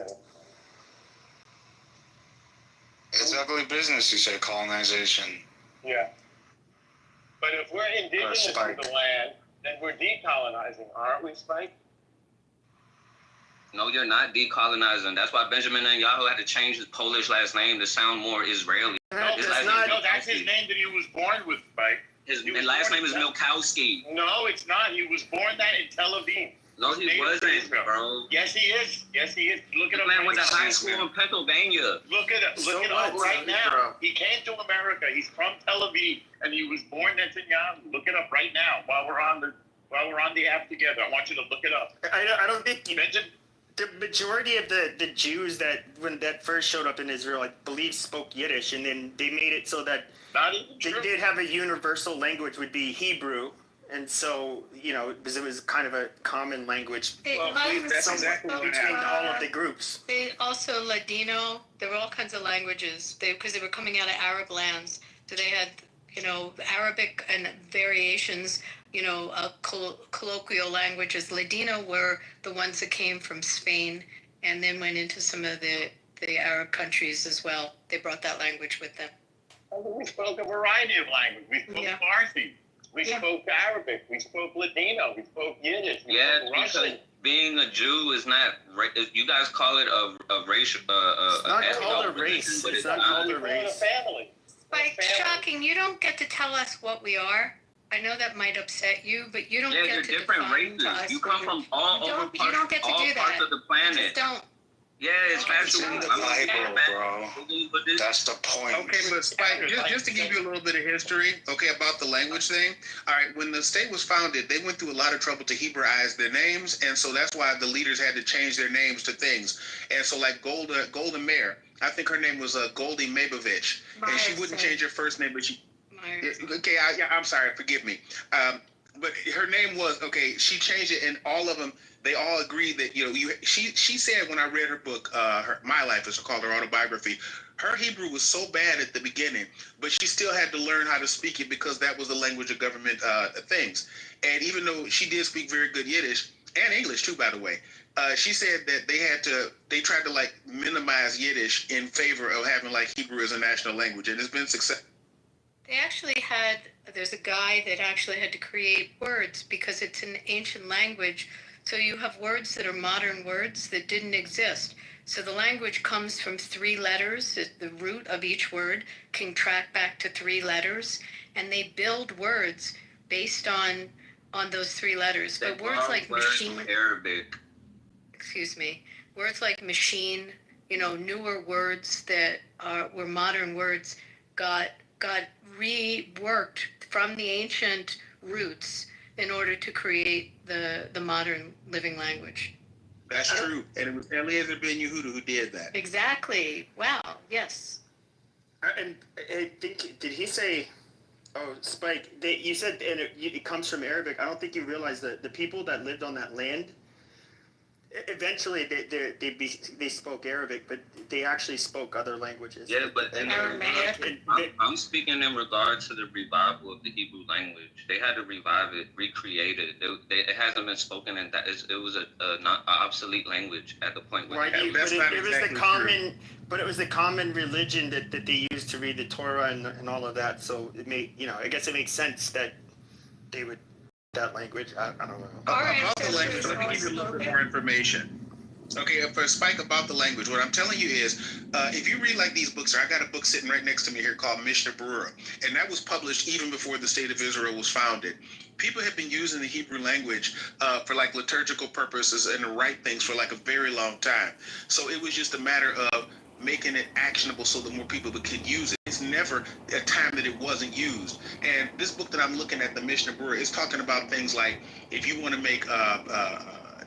It's ugly business, you say, colonization. Yeah. But if we're indigenous to Spike. the land, then we're decolonizing, aren't we, Spike? No, you're not decolonizing. That's why Benjamin Netanyahu had to change his Polish last name to sound more Israeli. His last name No, is that's his Milkowski. name that he was born with, Spike. His He was last born name is in- Milkowski. No, it's not. He was born that in Tel Aviv. No, he Native to wasn't, Israel. bro. Yes, he is. Yes, he is. Look This it up. man went to right high now. school in Pennsylvania. Look it up. So Look it up what? right now. Bro. He came to America. He's from Tel Aviv, and he was born Netanyahu. Look it up right now while we're on the app together. I want you to look it up. I don't think Benjamin. the majority of the Jews when that first showed up in Israel, I believe, spoke Yiddish, and then they made it so that Not even they true. did have a universal language would be Hebrew, and so because it was kind of a common language That's exactly what between happened. all of the groups. They also Ladino. There were all kinds of languages. Because they were coming out of Arab lands, so they had Arabic and variations. Colloquial languages. Ladino were the ones that came from Spain and then went into some of the Arab countries as well. They brought that language with them. We spoke a variety of languages. We spoke Yeah. Farsi. We Yeah. spoke Arabic. We spoke Ladino. We spoke Yiddish. We Yeah, spoke because Russian. being a Jew is not. You guys call it a racial. It's not ethnic called a religion, race. but It's not called a We call it a race. family. Like, shocking, you don't get to tell us what we are. I know that might upset you, but you don't Yeah, get you're to different define races. to us You what come you're- from all You over don't- you parts, don't get to all do parts that. of the You planet. just don't. Yeah, it's factual. The I'm Bible, bro. But this, That's the point. Okay, but Spike, just to give you a little bit of history, okay, about the language thing. All right, when the state was founded, they went through a lot of trouble to Hebraize their names, and so that's why the leaders had to change their names to things. And so, like Golda Meir, I think her name was Goldie Maybovich, and she wouldn't change her first name, but she. Okay, I'm sorry, forgive me. But her name was she changed it, and all of them. They all agreed that she said when I read her book, My Life, as called her autobiography, her Hebrew was so bad at the beginning, but she still had to learn how to speak it because that was the language of government things. And even though she did speak very good Yiddish and English too, by the way, she said that they tried to minimize Yiddish in favor of having Hebrew as a national language, and it's been successful. They actually there's a guy that actually had to create words because it's an ancient language. So you have words that are modern words that didn't exist. So the language comes from 3 letters. The root of each word can track back to 3 letters. And they build words based on those 3 letters. they But words like borrowed words machine, from Arabic. words like machine, newer words that were modern words got reworked from the ancient roots in order to create the modern living language. That's true. And it was Eliezer Ben Yehuda who did that. Exactly. Wow. Yes. And I think, did he say, oh, Spike, you said and it comes from Arabic. I don't think you realize that the people that lived on that land, eventually they spoke Arabic, but they actually spoke other languages. Yeah, but I'm speaking in regard to the revival of the Hebrew language. They had to revive it, recreate it. It hasn't been spoken, and it was a obsolete language at the point where it was the common religion that they used to read the Torah and all of that. So it I guess it makes sense that they would that language. I don't know. About the language, let me give you a little bit more information. Okay, for Spike, about the language, what I'm telling you is, if you read like these books, I got a book sitting right next to me here called Mishnah Berurah, and that was published even before the state of Israel was founded. People have been using the Hebrew language for like liturgical purposes and to write things for like a very long time. So it was just a matter of making it actionable so that more people could use it. It's never a time that it wasn't used. And this book that I'm looking at, the Mishnah Berurah, is talking about things like if you want to make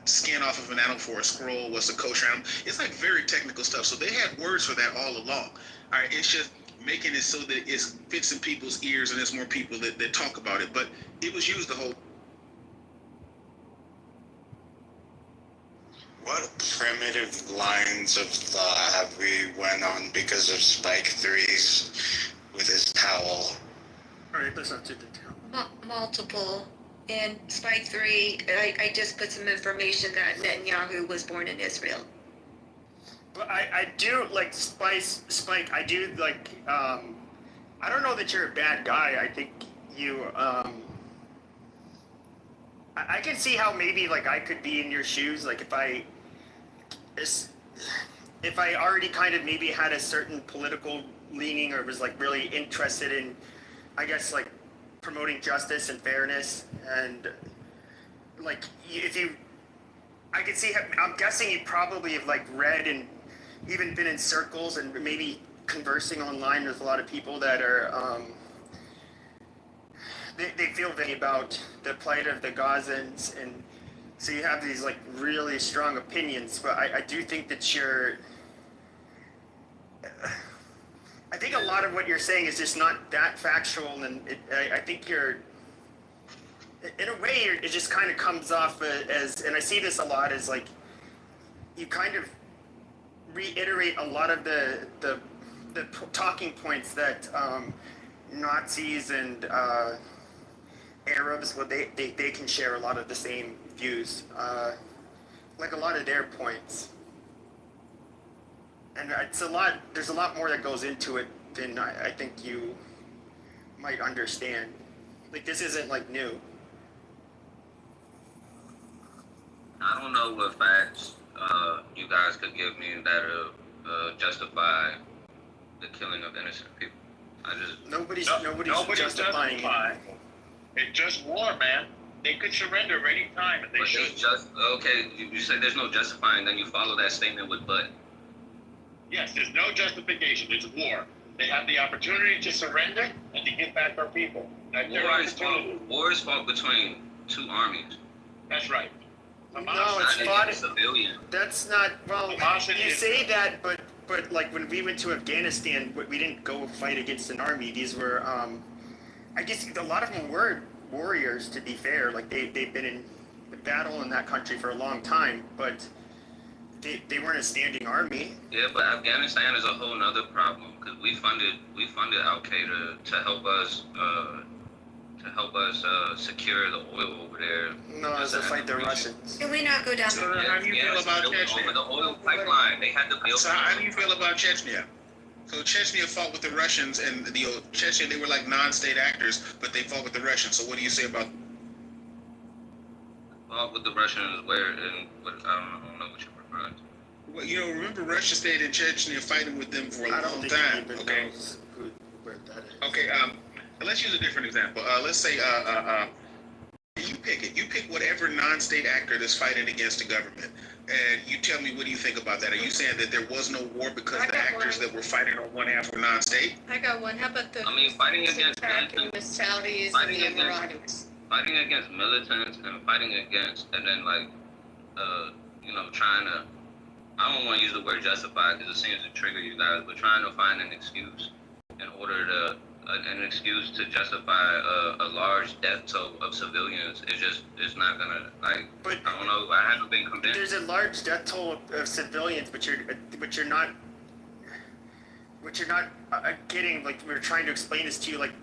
skin off of an animal for a scroll, what's a kosher animal? It's like very technical stuff. So they had words for that all along. All right, it's just making it so that it fits in people's ears and there's more people that talk about it. But it was used the whole. What primitive lines of thought have we went on because of Spike 3's with his towel? All right, let's not do the towel. Multiple. In Spike 3, I just put some information that Netanyahu was born in Israel. But I do like Spike. I do like. I don't know that you're a bad guy. I think you. I can see how maybe like I could be in your shoes. Like if I already kind of maybe had a certain political leaning or was like really interested in, I guess like promoting justice and fairness and like I could see. I'm guessing you probably have like read and even been in circles and maybe conversing online with a lot of people that are they feel very about the plight of the Gazans, and so you have these like really strong opinions. But I do think that I think a lot of what you're saying is just not that factual, and I think you're in a way it just kind of comes off as, and I see this a lot, as like you kind of reiterate a lot of the talking points that Nazis and Arabs, well, they can share a lot of the same views, like a lot of their points. And there's a lot more that goes into it than I think you might understand. Like, this isn't like new. I don't know what facts you guys could give me that justify the killing of innocent people. Nobody's justifying it. It's just war, man. They could surrender any time if they should. Okay, you say there's no justifying, then you follow that statement with but. Yes, there's no justification. It's war. They have the opportunity to surrender and to get back our people. War is fought between two armies. That's right. No, it's fought. Civilian. That's not. Well, you say that, but like when we went to Afghanistan, we didn't go fight against an army. These were, I guess a lot of them were warriors. To be fair, like they've been in battle in that country for a long time, but they weren't a standing army. Yeah, but Afghanistan is a whole nother problem because we funded Al Qaeda to help us secure the oil over there. No, as to fight the Russians. Can we not go down? So how do you feel about Chechnya? Over the oil pipeline, they had to build. So how do you feel about Chechnya? So Chechnya fought with the Russians, and Chechnya, they were like non-state actors, but they fought with the Russians. So what do you say about? Fought with the Russians where and what? I don't know what you're referring to. Well, remember Russia stayed in Chechnya fighting with them for a long time. Okay. Where that is. Okay. Let's use a different example. Let's say you pick it. You pick whatever non-state actor that's fighting against the government. And you tell me, what do you think about that? Are you saying that there was no war because the actors that were fighting on one half were non-state? I got one. How about the I mean, fighting against attacking the Saudis and the Emiratis? fighting against militants and fighting against, and then like, trying to, I don't want to use the word justify because it seems to trigger you guys, but trying to find an excuse in order to, an excuse to justify a large death toll of civilians it's not gonna, like, But I don't know, I haven't been convinced. there's a large death toll of civilians, but you're not getting, like, we were trying to explain this to you, like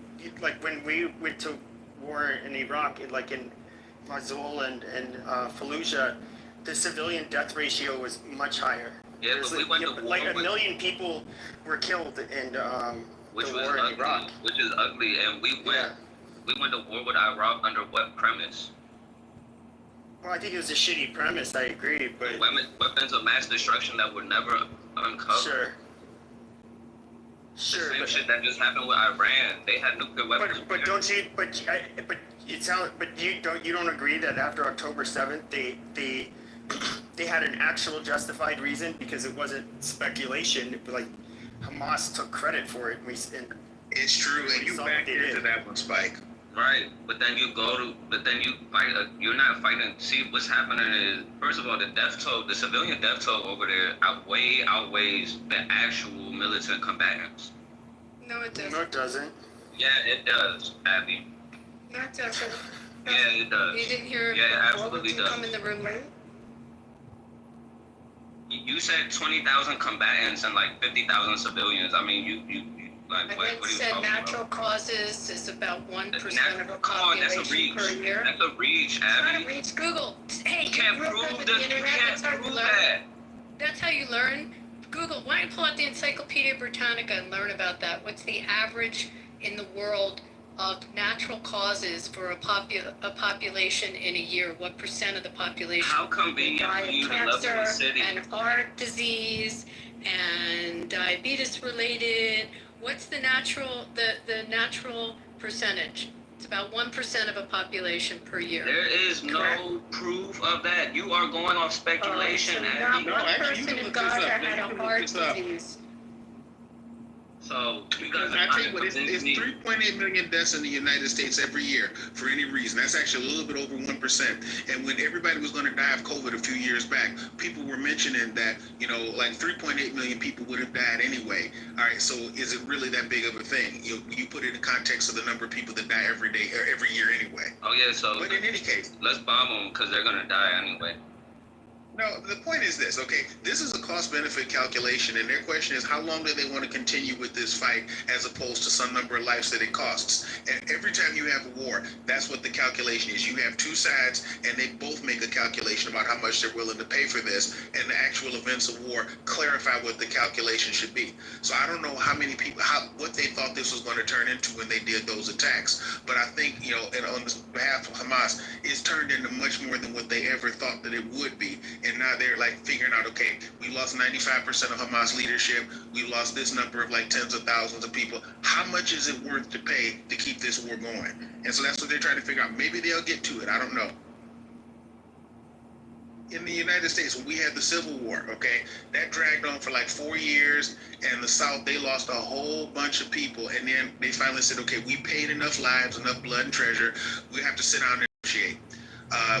when we went to war in Iraq, in Mosul and Fallujah, the civilian death ratio was much higher. Yeah, but we went to war like a with- million people were killed in which the was war in ugly, Iraq. which is ugly, and we went to war with Iraq under what premise? Well, I think it was a shitty premise. I agree, but Weapons of mass destruction that were never uncovered. sure, The sure, same but shit that just happened with Iran. They had nuclear weapons. but don't you? But it sounds. But you don't agree that after October 7th, they had an actual justified reason, because it wasn't speculation. Like Hamas took credit for it. It's true, and you back into that one, Spike. Right, but then you fight. You're not fighting. See, what's happening is, first of all, the civilian death toll over there outweighs the actual militant combatants. No, it doesn't. No, it doesn't. Yeah, it does, Abby. No, it doesn't. Yeah, it does. You didn't hear Yeah, it what absolutely didn't does. come in the room late? You said 20,000 combatants and like 50,000 civilians. I mean, you like I what then are you said talking natural about? causes is about 1% of a Come on, that's a population reach. per year. That's a reach, Try to Abby. reach Google. Hey, You can't you're real good prove with that. the You internet. can't That's how you prove learn. that. That's how you learn. Google. Why don't you pull out the Encyclopedia Britannica and learn about that? What's the average in the world of natural causes for a population in a year? What percent of the population How convenient die for of you to live in cancer a city? and heart disease and diabetes related? What's the natural percentage? It's about 1% of a population per year. There is no proof of that. You are going off speculation, So Abby. not one person in Gaza had a heart disease. So you guys I are tell you trying what, to it's convince me. 3.8 million deaths in the United States every year for any reason. That's actually a little bit over 1%. And when everybody was going to die of COVID a few years back, people were mentioning that, like 3.8 million people would have died anyway. All right, so is it really that big of a thing? You put it in context of the number of people that die every day, or every year anyway. Oh yeah, so But in any case, let's bomb them because they're gonna die anyway. no, the point is this, okay? This is a cost-benefit calculation, and their question is, how long do they want to continue with this fight as opposed to some number of lives that it costs? And every time you have a war, that's what the calculation is. You have two sides, and they both make a calculation about how much they're willing to pay for this, and the actual events of war clarify what the calculation should be. So I don't know how many people, what they thought this was going to turn into when they did those attacks, but I think, and on behalf of Hamas, it's turned into much more than what they ever thought that it would be. And now they're like figuring out, okay, we lost 95% of Hamas leadership. We lost this number of like tens of thousands of people. How much is it worth to pay to keep this war going? And so that's what they're trying to figure out. Maybe they'll get to it. I don't know. In the United States, when we had the Civil War, okay, that dragged on for like 4 years, and the South, they lost a whole bunch of people. And then they finally said, okay, we paid enough lives, enough blood and treasure. We have to sit down and negotiate.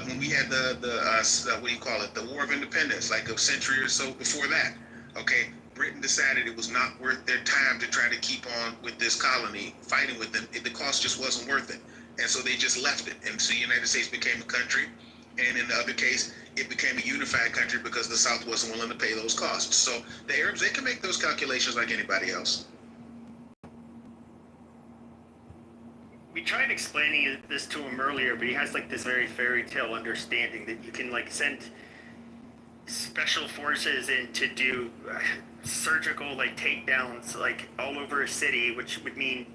When we had the War of Independence, like a century or so before that, okay, Britain decided it was not worth their time to try to keep on with this colony, fighting with them. The cost just wasn't worth it. And so they just left it. And so the United States became a country. And in the other case, it became a unified country because the South wasn't willing to pay those costs. So the Arabs, they can make those calculations like anybody else. We tried explaining this to him earlier, but he has like this very fairy tale understanding that you can like send special forces in to do surgical like takedowns like all over a city, which would mean,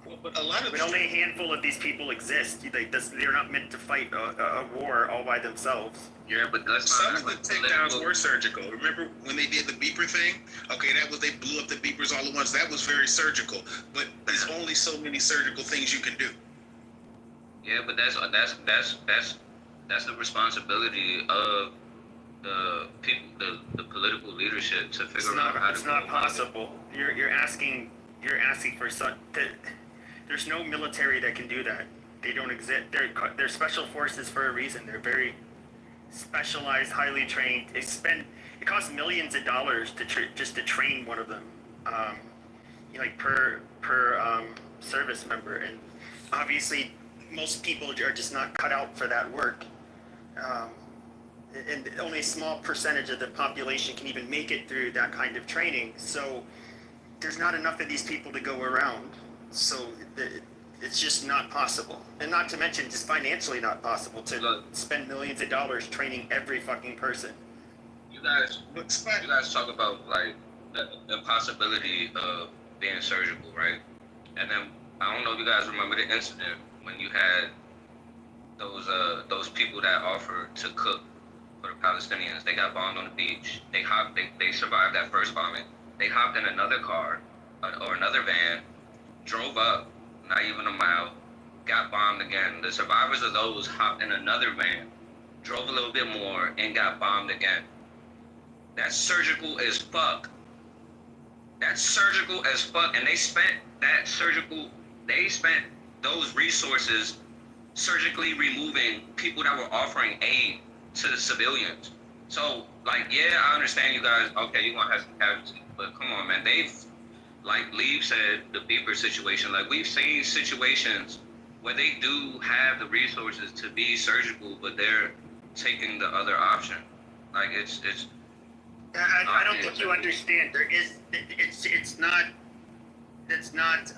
Well, but a lot of but only a handful of these people exist. They're not meant to fight a war all by themselves. Yeah, but that's some not of the takedowns were surgical. Remember when they did the beeper thing? Okay, they blew up the beepers all at once. That was very surgical. But there's only so many surgical things you can do. Yeah, but that's That's the responsibility of the people, the political leadership to figure out how to. It's not possible. You're asking for such. There's no military that can do that. They don't exist. They're special forces for a reason. They're very specialized, highly trained. It costs millions of dollars just to train one of them, like per service member, and obviously most people are just not cut out for that work. And only a small percentage of the population can even make it through that kind of training. So there's not enough of these people to go around. So it's just not possible. And not to mention, just financially not possible to spend millions of dollars training every fucking person. You guys talk about like the impossibility of being surgical, right? And then I don't know if you guys remember the incident when you had those people that offered to cook for the Palestinians. They got bombed on the beach. They survived that first bombing. They hopped in another car or another van, drove up, not even a mile, got bombed again. The survivors of those hopped in another van, drove a little bit more, and got bombed again. That's surgical as fuck. That's surgical as fuck. And they spent those resources surgically removing people that were offering aid to the civilians. So, like, yeah, I understand you guys, okay, you're gonna have some casualties, but come on, man, they've, like Leave said, the Beeper situation, like, we've seen situations where they do have the resources to be surgical, but they're taking the other option. Like, it's I don't think you understand. It's not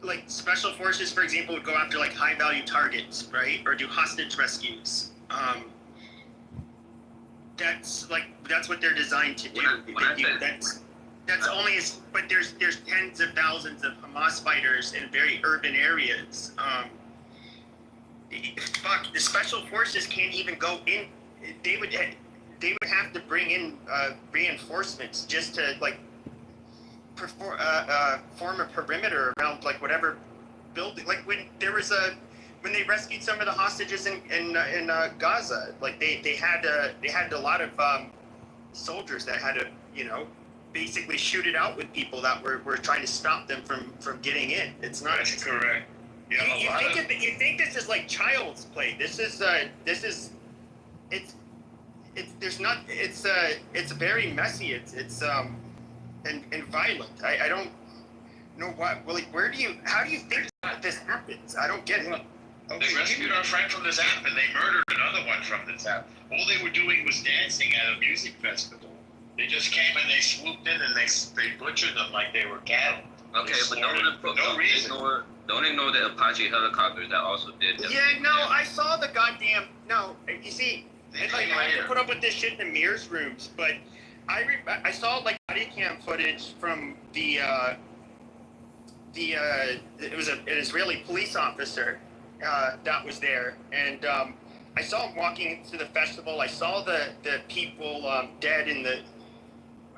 like special forces, for example, would go after like high value targets, right? Or do hostage rescues. That's what they're designed to do. But there's tens of thousands of Hamas fighters in very urban areas. The special forces can't even go in. They would have to bring in reinforcements just to like form a perimeter around like whatever building. Like when they rescued some of the hostages in Gaza, like they had a lot of soldiers that had to basically shoot it out with people that were trying to stop them from getting in. It's not. That's correct. Yeah, you think this is like child's play? It's very messy. It's and violent. I don't know what. Well, like, how do you think that this happens? I don't get it. They rescued our friend from this app and they murdered another one from this app. All they were doing was dancing at a music festival. They just came and they swooped in and they butchered them like they were cattle. Okay, but don't ignore the Apache helicopters that also did. I saw the goddamn. No, you see, I have to put up with this shit in the mirrors rooms, but I saw like body cam footage from it was an Israeli police officer that was there, and I saw him walking to the festival. I saw the people dead in the.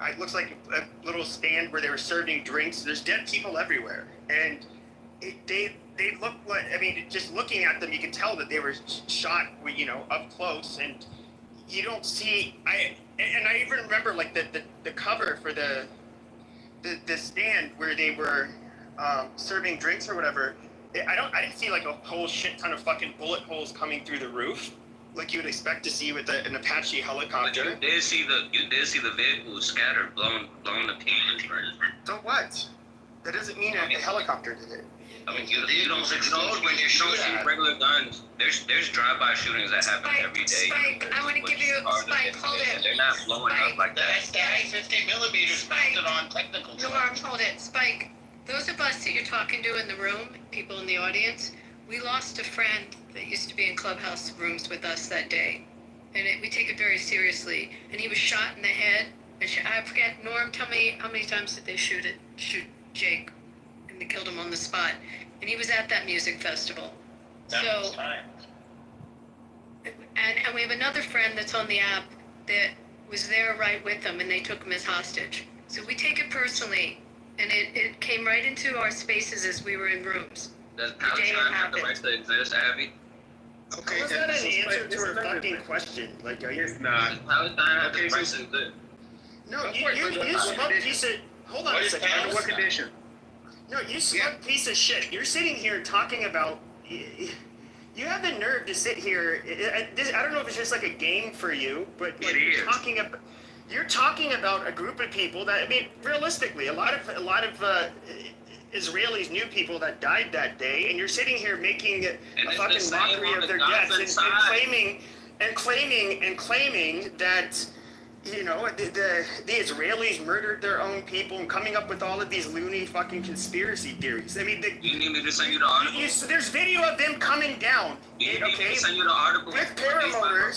It looks like a little stand where they were serving drinks. There's dead people everywhere, and they look like. I mean, just looking at them, you can tell that they were shot, up close, and you don't see. I even remember like the cover for the stand where they were serving drinks or whatever. I didn't see like a whole shit ton of fucking bullet holes coming through the roof like you would expect to see with an Apache helicopter. But you did see the vehicles scattered, blown to pieces, right? So what? That doesn't mean a helicopter did it. I mean, you don't see regular guns. There's drive-by shootings that happen every day. Spike, I want to give you Spike. Hold it. They're not blowing up like that. That's the 50 millimeters mounted on technical. Norm, hold it. Spike. Those of us that you're talking to in the room, people in the audience, we lost a friend that used to be in clubhouse rooms with us that day, and we take it very seriously. And he was shot in the head. And I forget, Norm, tell me how many times did they shoot Jake, and they killed him on the spot. And he was at that music festival. And we have another friend that's on the app that was there right with them, and they took him as hostage. So we take it personally, and it came right into our spaces as we were in rooms. Does Palestine have the right to exist, Abby? Okay, How is that an answer to her fucking question? Like, are you? it's not. How is that Okay, so- person good? No, Of you course, but you what smug condition? piece of. Hold on a second. Under what condition? No, you smug Yeah. piece of shit. You're sitting here talking about. You have the nerve to sit here. I don't know if it's just like a game for you, but like It you're is. you're talking about a group of people that, I mean, realistically, a lot of Israelis knew people that died that day, and you're sitting here making a it's fucking the same mockery on of the their Gaza deaths and side. claiming that. You know, the Israelis murdered their own people and coming up with all of these loony fucking conspiracy theories. I mean, You need me to send you the article? there's video of them coming down. You need me Okay, to send you the article? with paramotors.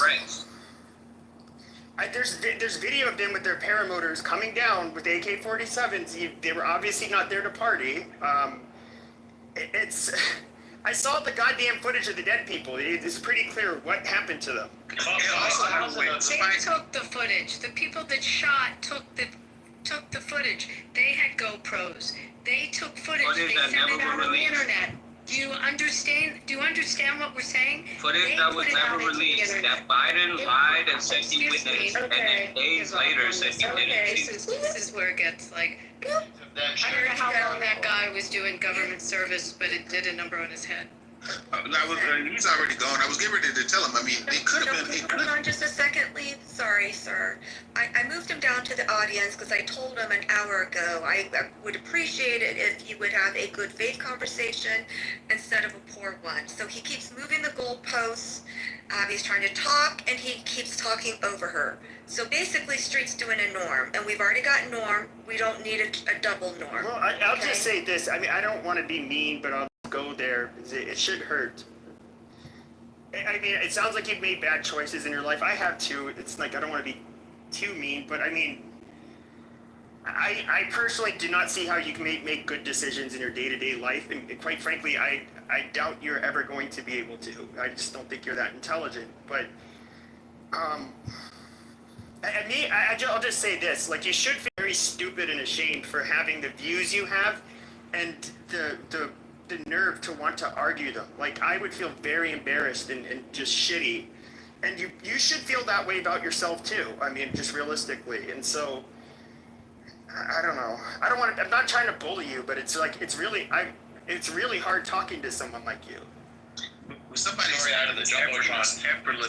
Right. There's video of them with their paramotors coming down with AK-47s. They were obviously not there to party. I saw the goddamn footage of the dead people. It's pretty clear what happened to them. And also, by the way, They Spike, took the footage. The people that shot took the footage. They had GoPros. They took footage. Footage They that sent never it out was on the released. internet. Do you understand what we're saying? Footage They that put was it out never into the released. internet. That Biden lied and said he Excuse me. witnessed, and then days later said he Okay, didn't. this is where it gets like. I don't know how long that guy was doing government service, but it did a number on his head. he's already gone. I was getting ready to tell him. I mean, it could have been. It could Hold have. on just a second, Lee. Sorry, sir. I moved him down to the audience because I told him an hour ago I would appreciate it if you would have a good faith conversation instead of a poor one. So he keeps moving the goalposts. He's trying to talk, and he keeps talking over her. So basically, Street's doing a norm, and we've already got norm. We don't need a double norm. Well, I'll Okay? just say this. I mean, I don't want to be mean, but I'll go there. It should hurt. I mean, it sounds like you've made bad choices in your life. I have too. It's like I don't want to be too mean, but I mean, I personally do not see how you can make good decisions in your day-to-day life, and quite frankly, I doubt you're ever going to be able to. I just don't think you're that intelligent. But I'll just say this: like, you should feel very stupid and ashamed for having the views you have, and the nerve to want to argue them. Like, I would feel very embarrassed and just shitty. And you should feel that way about yourself too. I mean, just realistically. And so, I don't know. I'm not trying to bully you, but it's like, it's really hard talking to someone like you. Somebody's Story out of the effortless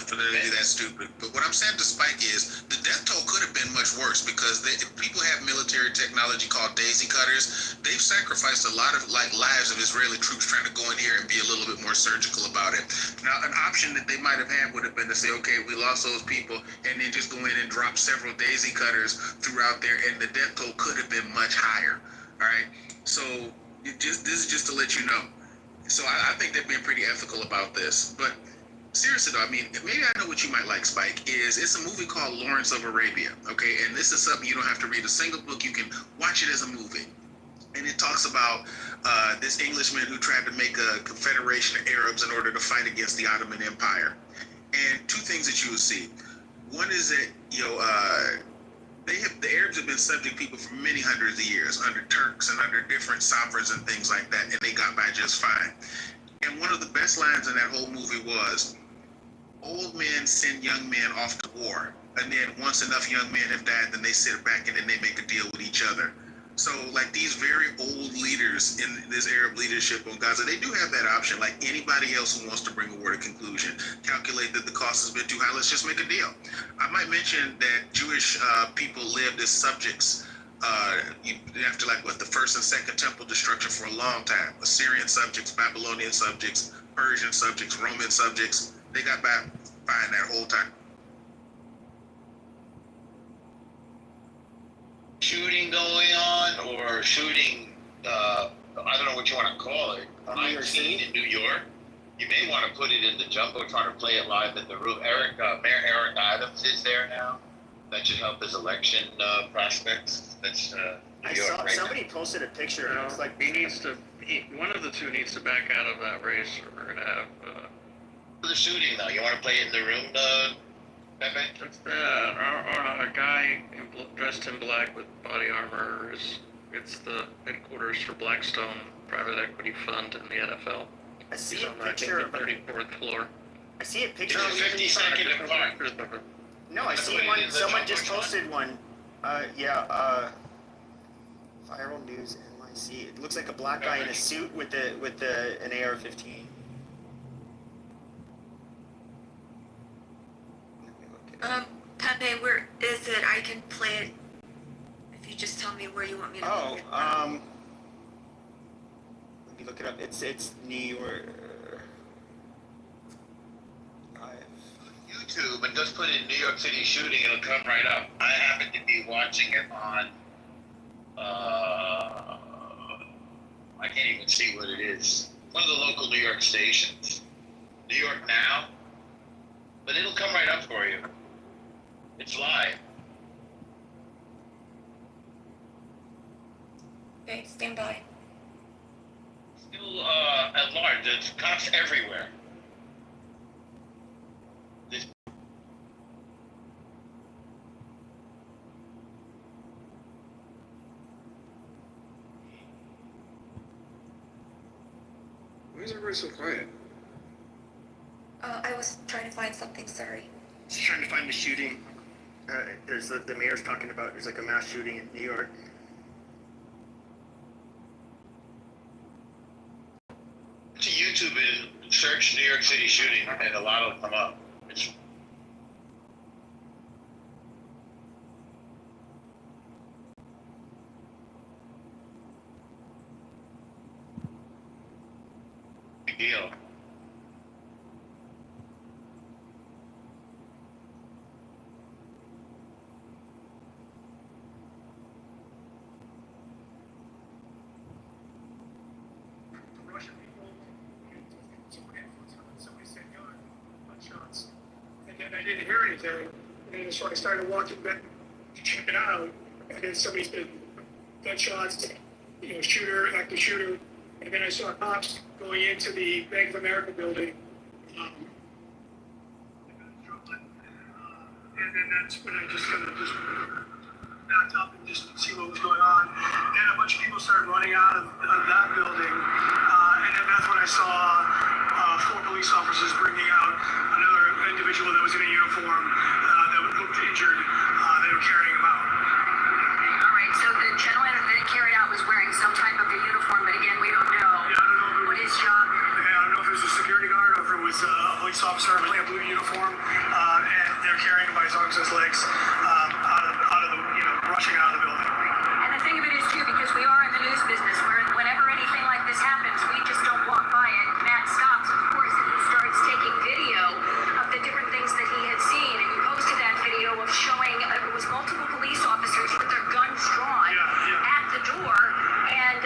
for them to be that stupid. But what I'm saying to Spike is the death toll could have been much worse because people have military technology called daisy cutters. They've sacrificed a lot of lives of Israeli troops trying to go in here and be a little bit more surgical about it. Now, an option that they might have had would have been to say, okay, we lost those people, and then just go in and drop several daisy cutters throughout there, and the death toll could have been much higher. All right, so this is just to let you know. So I think they're being pretty ethical about this. But seriously though, I mean, maybe I know what you might like, Spike, it's a movie called Lawrence of Arabia, okay? And this is something you don't have to read a single book. You can watch it as a movie. And it talks about this Englishman who tried to make a confederation of Arabs in order to fight against the Ottoman Empire. And two things that you will see. One is that, the Arabs have been subject people for many hundreds of years under Turks and under different sovereigns and things like that, and they got by just fine. And one of the best lines in that whole movie was, old men send young men off to war, and then once enough young men have died, then they sit back and then they make a deal with each other. So, like, these very old leaders in this Arab leadership on Gaza, they do have that option. Like anybody else who wants to bring a war to conclusion, calculate that the cost has been too high, let's just make a deal. I might mention that Jewish people lived as subjects after, the first and second temple destruction for a long time. Assyrian subjects, Babylonian subjects, Persian subjects, Roman subjects, they got by fine that whole time. Shooting going on, or shooting, I don't know what you want to call it, New York City? in New York. You may want to put it in the Jumbotron or play it live in the room. Mayor Eric Adams is there now. That should help his election prospects. That's New I York saw right somebody posted a picture, and it was like, One of the two needs to back out of that race, or we're gonna have. now. The shooting, though. You want to play it in the room, Pepe? It's a guy dressed in black with body armor. It's the headquarters for Blackstone private equity fund in the NFL. I see He's a on, I think, picture the of a 34th floor. I see a picture. It's 50 seconds apart. No, I see one. Someone just posted one. Viral news NYC. It looks like a black guy in a suit with an AR-15. Pepe, where is it? I can play it if you just tell me where you want me to play it. Let me look it up. It's New York. YouTube and just put in New York City shooting, it'll come right up. I happen to be watching it on, I can't even see what it is. One of the local New York stations. New York Now. But it'll come right up for you. It's live. Okay, stand by. Still at large. There's cops everywhere. Why is everybody so quiet? I was trying to find something, sorry. Just trying to find the shooting. There's the mayor's talking about there's like a mass shooting in New York. To YouTube and search New York City shooting, and a lot will come up. It's a big deal. I didn't hear anything, and so I started walking back to check it out, and then somebody said gunshots, shooter, active shooter, and then I saw cops going into the Bank of America building, and then that's when I just kind of just backed up and just see what was going on, and a bunch of people started running out of that building, and then that's when I saw 4 police officers bringing out another individual that was in a uniform that looked injured. They were carrying him out. All right, so the gentleman that carried out was wearing some type of a uniform, but again, we don't know. Yeah, I don't know what his job. Yeah, I don't know if it was a security guard or if it was a police officer in a blue uniform, and they're carrying him by his arms and his legs out of the, rushing out of the building. And the thing of it is, too, because we are in the news business, where whenever anything like this happens, we just don't walk by it. Matt stops, of course, and he starts taking video of the different things that he had seen, and he posted that video of showing it was multiple police officers with their guns drawn at the door, and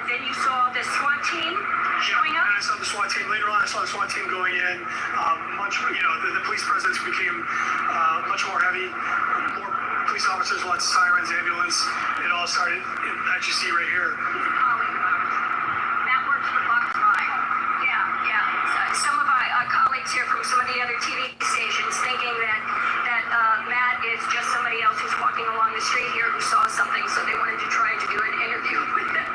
then you saw the SWAT team showing up. And I saw the SWAT team. Later on, I saw the SWAT team going in. The police presence became much more heavy. More police officers, lots of sirens, ambulance. It all started, as you see right here. Matt works for Fox 5. Yeah. Some of our colleagues here from some of the other TV stations thinking that Matt is just somebody else who's walking along the street here who saw something, so they wanted to try to do an interview with him.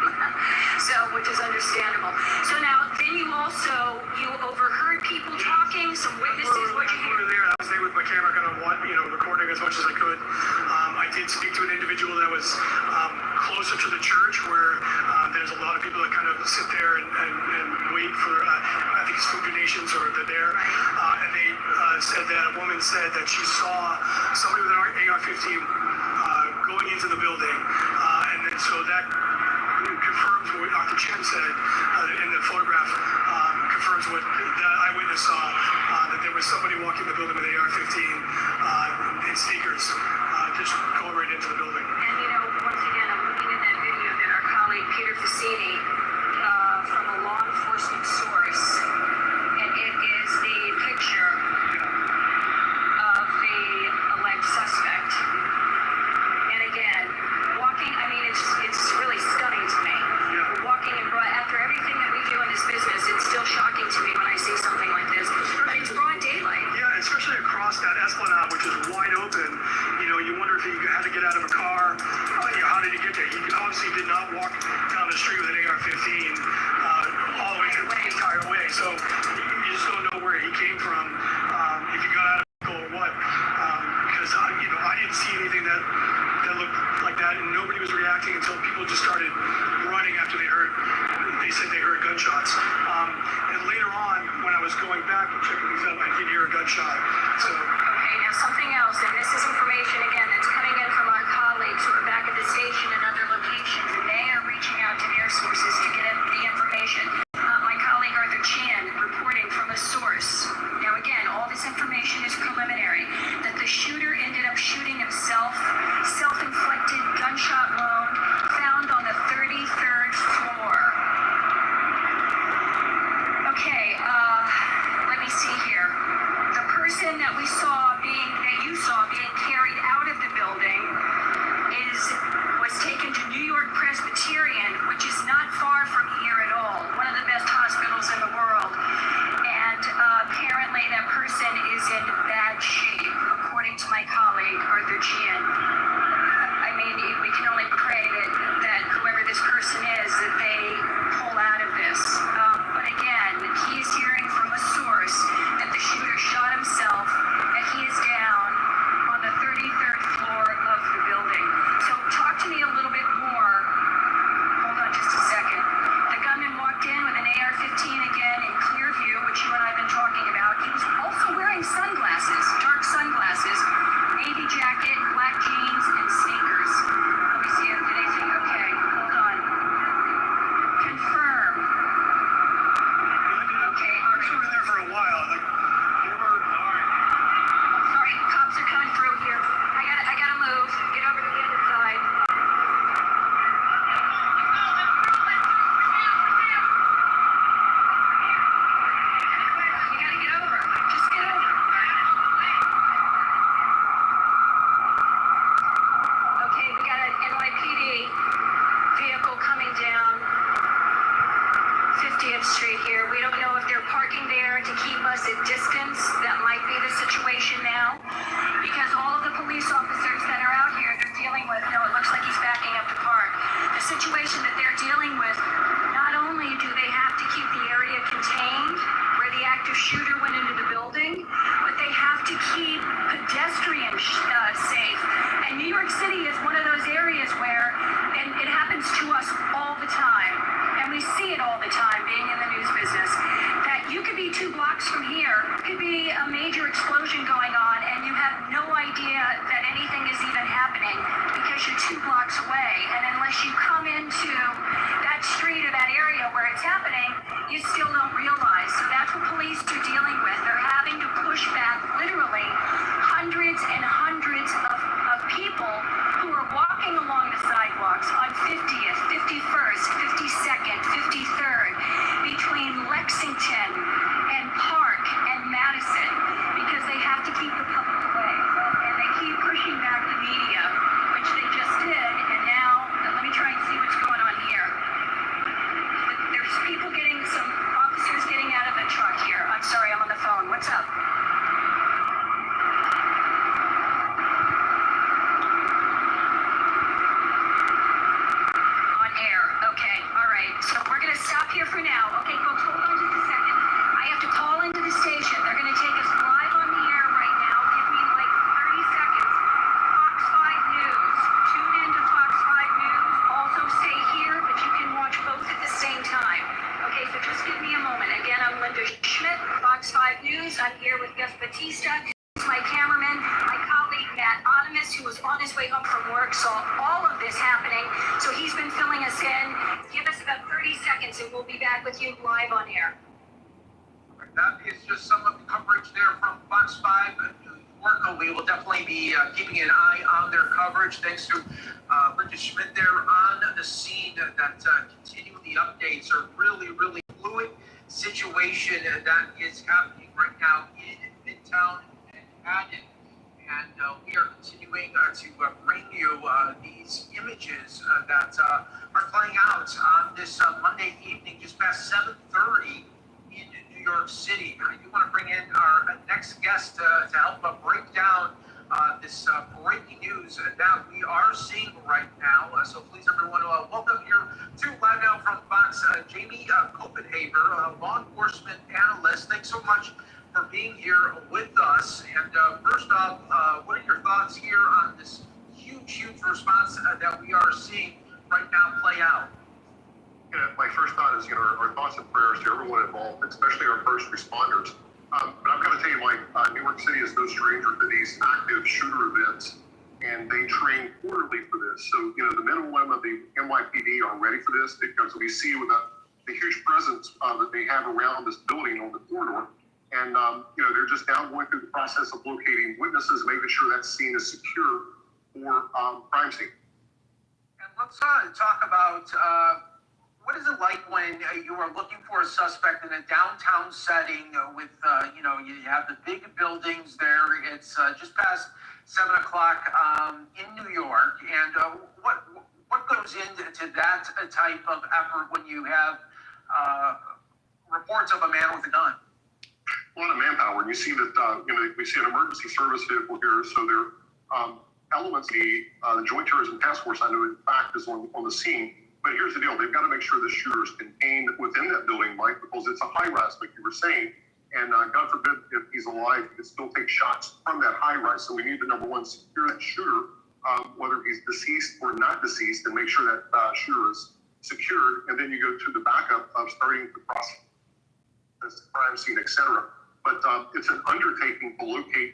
Which is understandable. So now, then you overheard people talking, some witnesses. What you hear? There, I was there with my camera, kind of recording as much as I could. I did speak to an individual that was closer to the church, where there's a lot of people that kind of sit there and wait for, I think it's food donations, or they're there. And they said that a woman said that she saw somebody with an AR-15 going into the building, and then so that confirms what Dr. Chen said in the photograph, confirms what the eyewitness saw, that there was somebody walking the building with an AR-15 in sneakers, just going right into the building. And once again, I'm looking at that video that our colleague Peter Fassini, from a law enforcement source, and it is the picture of the alleged suspect. And again, walking, it's really stunning to me. Walking and after everything that we do in this business, it's still shocking to me when I see something like this. It's broad daylight. Yeah, especially across that Esplanade, which is wide open. You wonder if he had to get out of a car. How did he get there? He obviously did not walk down the street with an AR-15 all the way to the police car. fire away. So you just don't know where he came from, if he got out of vehicle or what. Because I didn't see anything that looked like that, and nobody was reacting until people just started running after they said they heard gunshots. And later on, when I was going back and checking these up, I did hear a gunshot. So. Okay, now something else, and this is information again that's coming in from our colleagues who are back at the station and other locations, and they are reaching out to their sources to get the information. My colleague Arthur Chan reporting from a source. Now again, all this information is preliminary. That the shooter ended up shooting himself, self-inflicted gunshot wound found on the 33rd floor. Okay, let me see here. The person that you saw being carried out of the building was taken to New York Presbyterian, which is not far from here at all. One of the best hospitals in the world. And apparently that person is in bad shape, according to my colleague, Arthur Chan. I mean, we can only pray that whoever this person is, that they pull out of this. But again, he is hearing from a source that the shooter shot himself, that he is down on the 33rd floor of the building. So talk to me a little bit more. Hold on just a second. The gunman walked in with an AR-15 again in clear view, which you and I have been talking about. He was also wearing sunglasses, dark sunglasses, navy jacket, black jeans, and sneakers. Let me see if anything. Okay, hold on. Confirm. Okay, all right. We were there for a while. Sorry, cops are coming through here. I gotta move. Get over to the other side. You gotta get over. Just get over. Okay, we got an NYPD vehicle coming down 50th Street here. We don't know if they're parking there to keep us at distance. That might be the situation now. Because all of the police officers that are out here, they're dealing with, no, it looks like he's backing up the park. The situation that they're dealing with, not only do they have to keep the area contained, where the active shooter went into the building, but they have to keep pedestrians safe. And New York City is one of those areas where, and it happens to us all the time, and we see it all the time being in the news business, that you could be 2 blocks from here, could be a major explosion going on, and you have no idea that anything is even happening because you're 2 blocks away. And unless you come into that street or that area where it's happening, you still don't realize. So that's what police are dealing with. They're having to push back literally hundreds and hundreds of people who are walking along the sidewalks on 50th, 51st, 52nd, 53rd, between Lexington and Park and Madison, because they have to keep the public away. And they keep pushing back the media, which they just did, and now, let me try and see what's going on here. There's some officers getting out of the truck here. I'm sorry, I'm on the phone. What's up? So we're going to stop here for now. Okay, folks, hold on just a second. I have to call into the station. They're going to take us live on the air right now. Give me like 30 seconds. Fox 5 News. Tune in to Fox 5 News. Also stay here, but you can watch both at the same time. Okay, so just give me a moment. Again, I'm Linda Schmidt, Fox 5 News. I'm here with Gus Batista. My cameraman, my colleague Matt Onimus, who was on his way home from work, saw all of this happening. So he's been filling us in. Give us about 30 seconds and we'll be back with you live on air. That is just some of the coverage there from Fox 5 New York. We will definitely be keeping an eye on their coverage. Thanks to Linda Schmidt there on the scene that continue the updates. Are really, really fluid situation that is happening right now in Midtown Manhattan. And we are continuing to bring you these images that are playing out on this Monday evening, just past 7:30 in New York City. I do want to bring in our next guest to help break down this breaking news that we are seeing right now. So please, everyone, welcome here to Live Now from Fox, Jamie Copenhaver, law enforcement analyst. Thanks so much for being here with us. And first off, what are your thoughts here on this huge response that we are seeing right now play out? My first thought is, our thoughts and prayers to everyone involved, especially our first responders. But I've got to tell you, New York City is no stranger to these active shooter events, and they train quarterly for this. So, the men and women of the NYPD are ready for this because we see with the huge presence that they have around this building on the corridor. And, they're just now going through the process of locating witnesses, making sure that scene is secure for crime scene. And let's talk about what is it like when you are looking for a suspect in a downtown setting with, you have the big buildings there. It's just past 7 o'clock in New York. And what goes into that type of effort when you have reports of a man with a gun? A lot of manpower. And you see that, we see an emergency service vehicle here. So there are elements, the Joint Terrorism Task Force, I know in fact, is on the scene. But here's the deal. They've got to make sure the shooter is contained within that building, Mike, because it's a high-rise, like you were saying. And God forbid if he's alive, he could still take shots from that high-rise. So we need to, number one, secure that shooter, whether he's deceased or not deceased, and make sure that shooter is secured. And then you go to the backup of starting the process, the crime scene, et cetera. But it's an undertaking to locate,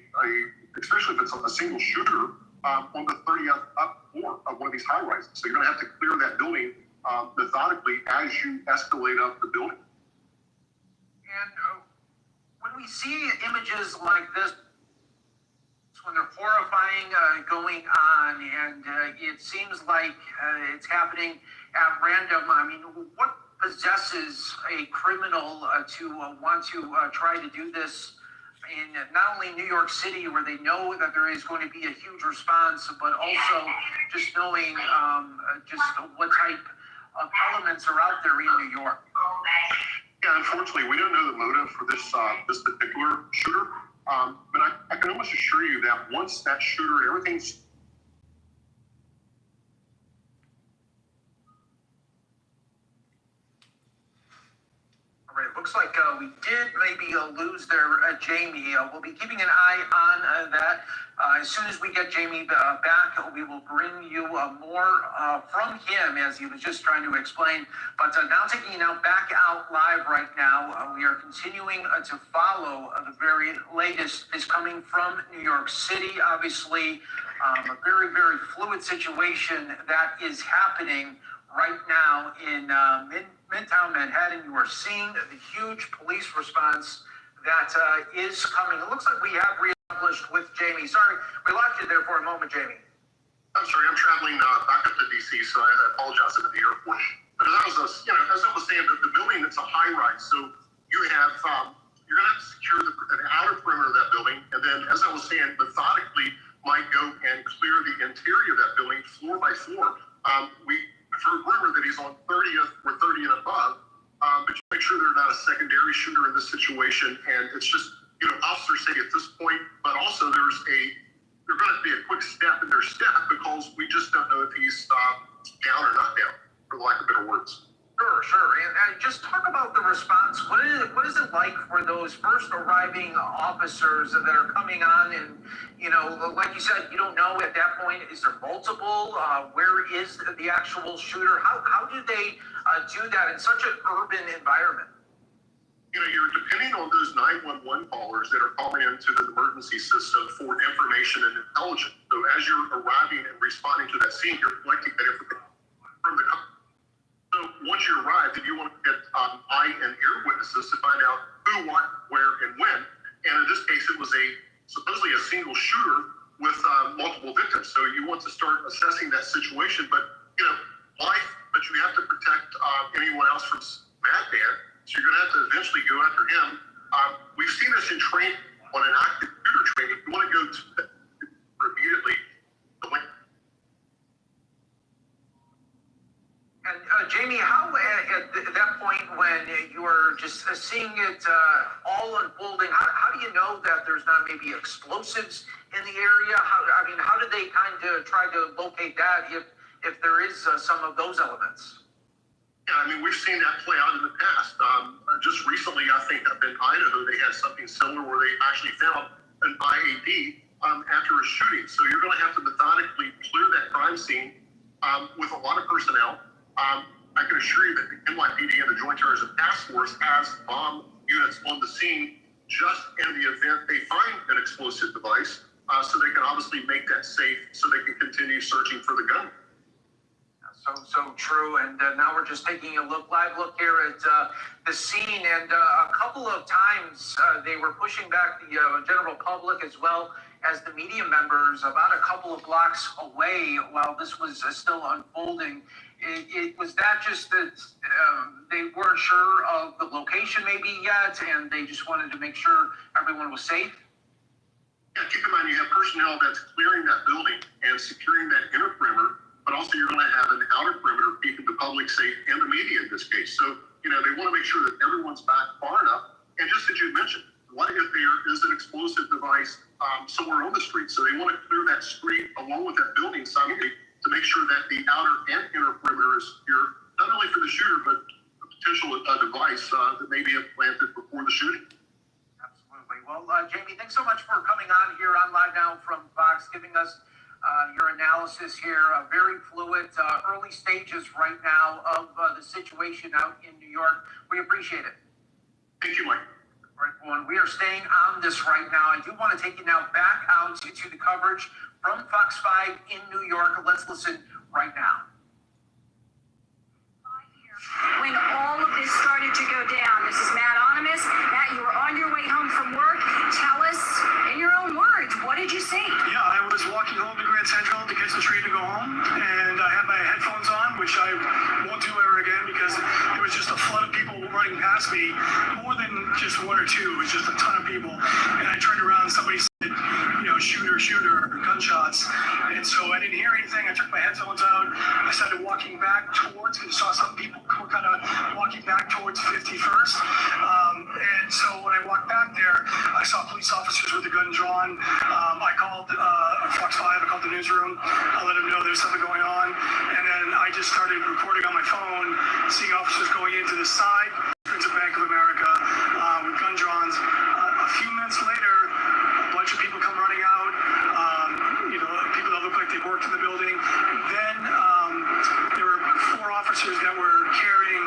especially if it's a single shooter, on the 30th up floor of one of these high rises. So you're going to have to clear that building methodically as you escalate up the building. And when we see images like this, when they're horrifying going on, and it seems like it's happening at random, I mean, what possesses a criminal to want to try to do this in not only New York City, where they know that there is going to be a huge response, but also just knowing just what type of elements are out there in New York? Yeah, unfortunately, we don't know the motive for this particular shooter, but I can almost assure you that once that shooter, everything's It looks like we did maybe lose there, Jamie. We'll be keeping an eye on that. As soon as we get Jamie back, we will bring you more from him, as he was just trying to explain. But now taking it out back out live right now, we are continuing to follow the very latest is coming from New York City. Obviously, a very fluid situation that is happening right now in Midtown Manhattan. You are seeing the huge police response that is coming. It looks like we have reestablished with Jamie. Sorry, we lost you there for a moment, Jamie. I'm sorry, I'm traveling back up to DC, so I apologize. I'm at the airport. But as I was saying, the building, it's a high rise, so you have you're going to have to secure the outer perimeter of that building, and then, as I was saying, methodically might go and clear the interior of that building floor by floor. I've heard rumor that he's on 30th or 30 and above, but you make sure they're not a secondary shooter in this situation. And it's just, officers say at this point, but also there's going to be a quick step in their step because we just don't know if he's down or not down, for lack of better words. Sure. And just talk about the response. What is it like for those first arriving officers that are coming on? And, like you said, you don't know at that point, is there multiple? Where is the actual shooter? How do they do that in such an urban environment? You're depending on those 911 callers that are calling into the emergency system for information and intelligence. So as you're arriving and responding to that scene, you're collecting that information from the company. So once you arrive, then you want to get eye and ear witnesses to find out who, what, where, and when. And in this case, it was supposedly a single shooter with multiple victims. So you want to start assessing that situation. But, life, but you have to protect anyone else from madman. So you're going to have to eventually go after him. We've seen this in training, on an active shooter training. You want to go to immediately. And Jamie, how at that point when you are just seeing it all unfolding, how do you know that there's not maybe explosives in the area? How did they kind of try to locate that if there is some of those elements? Yeah, I mean, we've seen that play out in the past. Just recently, I think up in Idaho, they had something similar where they actually found an IED after a shooting. So you're going to have to methodically clear that crime scene with a lot of personnel. I can assure you that the NYPD and the Joint Terrorism Task Force has bomb units on the scene just in the event they find an explosive device, so they can obviously make that safe so they can continue searching for the gun. So true. And now we're just taking a live look here at the scene. And a couple of times they were pushing back the general public as well as the media members about a couple of blocks away while this was still unfolding. It was that just that they weren't sure of the location maybe yet, and they just wanted to make sure everyone was safe? Yeah, keep in mind you have personnel that's clearing that building and securing that inner perimeter, but also you're going to have an outer perimeter keeping the public safe and the media in this case. So, they want to make sure that everyone's back far enough. And just as you mentioned, what if there is an explosive device somewhere on the street? So they want to clear that street along with that building simultaneously to make sure that the outer and inner perimeter is secure, not only for the shooter, but a potential device that may be implanted before the shooting. Absolutely. Well, Jamie, thanks so much for coming on here on Live Now from Fox, giving us your analysis here. Very fluid, early stages right now of the situation out in New York. We appreciate it. Thank you, Mike. All right, well, we are staying on this right now. I do want to take you now back out to the coverage from Fox 5 in New York. Let's listen right now. When all of this started to go down, this is Matt Onimus. Matt, you were on your way home from work. Tell us in your own words, what did you see? Yeah, I was walking home to Grand Central to catch the train to go home, and I had my headphones on, which I won't do ever again because it was just a flood of people running past me, more than just one or two. It was just a ton of people, and I turned around, somebody said, shooter, gunshots, and so I didn't hear anything. I took my headphones out. I started walking back towards, and saw some people were kind of walking back towards 51st, and so when I walked back there, I saw police officers with a gun drawn. I called Fox 5, I called the newsroom. I let them know there's something going on, and then I just started recording on my phone, seeing officers going into the side entrance of Bank of America with gun drawns. A few minutes later, a bunch of people come running out. People that look like they worked in the building. Then there were 4 officers that were carrying,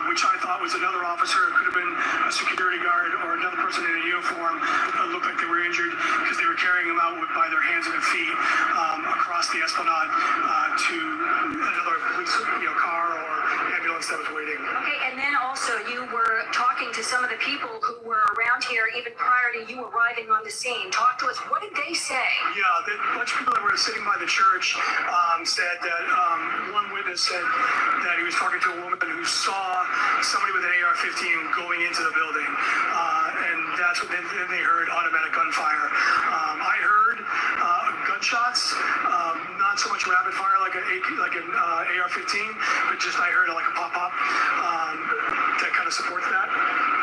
which I thought was another officer. It could have been a security guard or another person in a uniform that looked like they were injured because they were carrying them out by their hands and their feet across the Esplanade to another police car or ambulance that was waiting. Okay, and then also you were talking to some of the people who were around here even prior to you arriving on the scene. Talk to us. What did they say? Yeah, a bunch of people that were sitting by the church said that one witness said that he was talking to a woman who saw somebody with an AR-15 going into the building, and that's what then they heard automatic gunfire. I heard gunshots, not so much rapid fire like an AR-15, but just I heard like a pop-up that kind of supports that.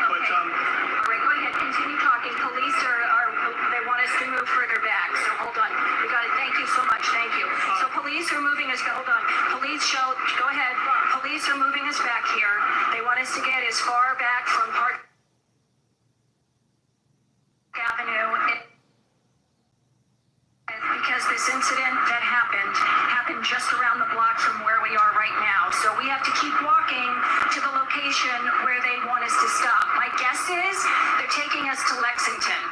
But all right, go ahead, continue talking. Police they want us to move further back, so hold on. We got it. Thank you so much. Thank you. So police are moving us. Hold on. Go ahead. Police are moving us back here. They want us to get as far back from Park Avenue because this incident that happened just around the block from where we are right now. So we have to keep walking to the location where they want us to stop. My guess is they're taking us to Lexington.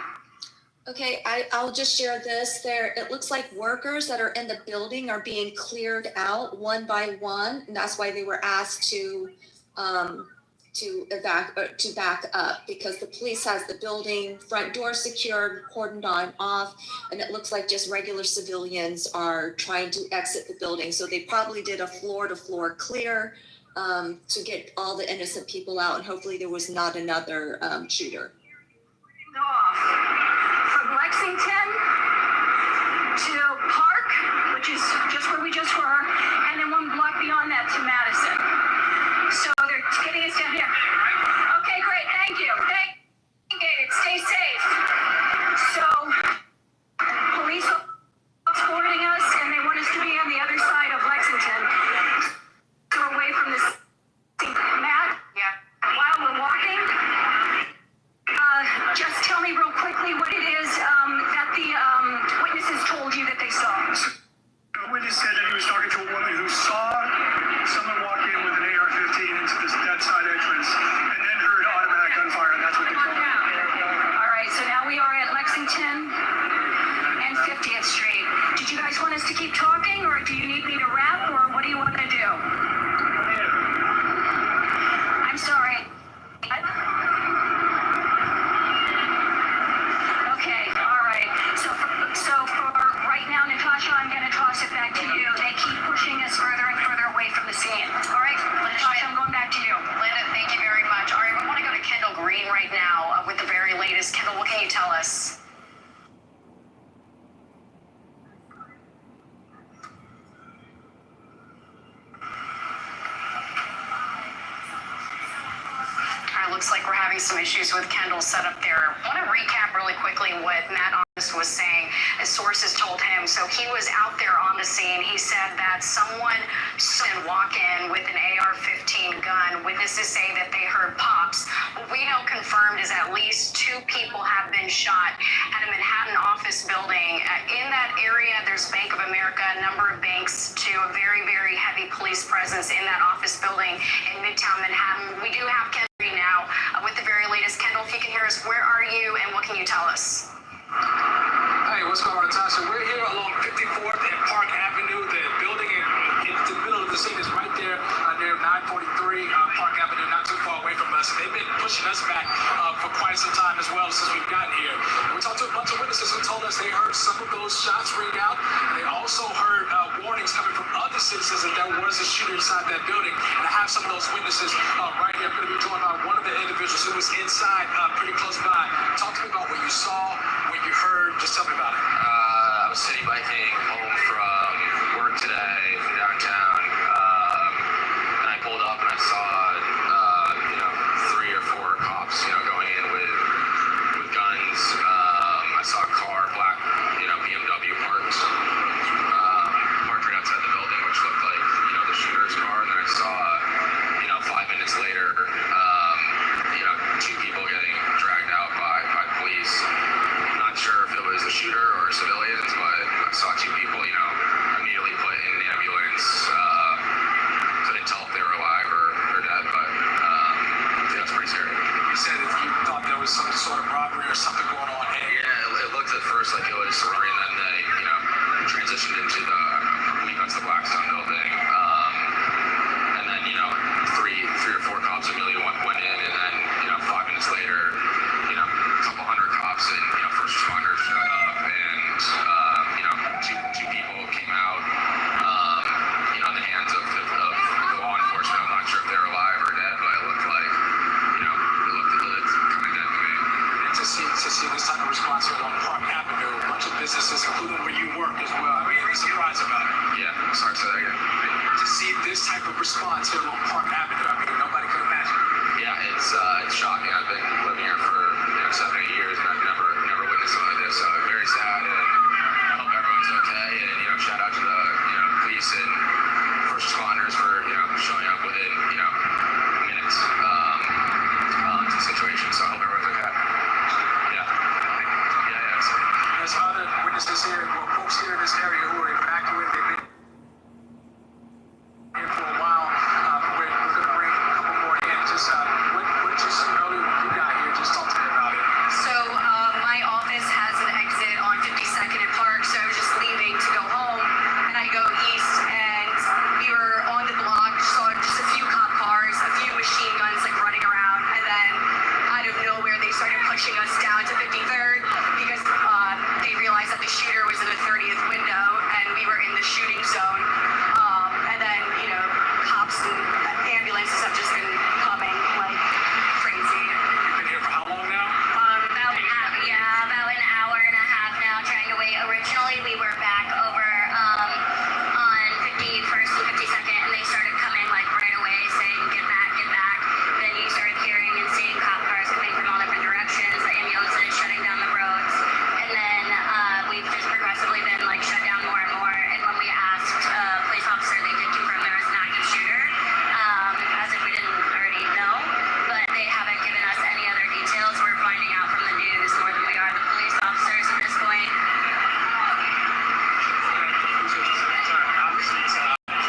Okay, I'll just share this. It looks like workers that are in the building are being cleared out one by one, and that's why they were asked to back up because the police has the building front door secured, cordoned off, and it looks like just regular civilians are trying to exit the building. So they probably did a floor-to-floor clear to get all the innocent people out, and hopefully there was not another shooter. From Lexington to Park, which is just where we just were, and then one block beyond that to Madison. looks like we're having some issues with Kendall's setup there. I want to recap really quickly what Matt Arnes was saying, as sources told him. So he was out there on the scene. He said that someone saw him walk in with an AR-15 gun. Witnesses say that they heard pops. What we know confirmed is at least 2 people have been shot at a Manhattan office building. In that area, there's Bank of America, a number of banks, to a very, very heavy police presence in that office building in Midtown Manhattan. We do have Kendall now with the very latest. Kendall, if you can hear us, where are you and what can you tell us? Hey, what's going on, Natasha? We're here along 54th and Park Avenue. The building in the middle of the scene is right there near 943 Park Avenue, not too far away from us. They've been pushing us back for quite some time as well since we've gotten here. And we talked to a bunch of witnesses who told us they heard some of those shots ring out. And they also heard warnings coming from other citizens that there was a shooter inside that building. And I have some of those witnesses right here. I'm going to be joined by one of the individuals who was inside pretty close by. Talk to me about what you saw, what you heard. Just tell me about it. I was city biking home from work today from downtown, and I pulled up and I saw, 3 or 4 cops, going in with guns. I saw a car, black, BMW parked right outside the building, which looked like, the shooter's car. And then I saw, 5 minutes later, 2 people getting dragged out by police. I'm not sure if it was the shooter or civilians, but I saw 2 people, immediately put in the ambulance. Couldn't tell if they were alive or dead, but it was pretty scary. You said that you thought there was some sort of robbery or something going on. Yeah, it looked at first like it was robbery, and then they, transitioned into the, I believe that's the Blackstone building. And then, 3 or 4 cops immediately went in, and then, 5 minutes later, a couple hundred cops and, first responders showed up, and, two people came out, in the hands of the law enforcement. I'm not sure if they're alive or dead, but it looked like, it looked kind of dead to me. And to see this type of response here on Park Avenue, a bunch of businesses, including where you work as well. I mean, you're surprised about it. Yeah, sorry, say that again. To see this type of response here on Park Avenue, I mean, nobody could imagine. Yeah, it's shocking. I've been living here for 7 or 8 years, and I've never witnessed something like this. So very sad, and I hope everyone's okay. And shout out to the police and first responders for showing up within minutes to the situation. So I hope everyone's okay. Yeah. There's other witnesses here, folks here in this area who are evacuated. They've been here for a while. We're going to bring a couple more in. Just what did you see earlier when you got here? Just talk to me about it. So my office has an exit on 52nd and Park, so I was just leaving to go home, and I go east, and we were on the block, saw just a few cop cars, a few machine guns running around, and then out of nowhere they started pushing us down to 53rd because they realized that the shooter was in the 30th window, and we were in the shooting zone. And then, cops and ambulances have just been coming like crazy. You've been here for how long now? About an hour and a half now, trying to wait. Originally, we were back over on 51st and 52nd, and they started coming right away, saying, get back. Then you started hearing and seeing cop cars coming from all different directions, the ambulances shutting down the roads, and then we've just progressively been shut down more and more. And when we asked a police officer, they did confirm there was an active shooter, as if we didn't already know, but they haven't given us any other details. We're finding out from the news more than we are the police officers at this point. Obviously, it's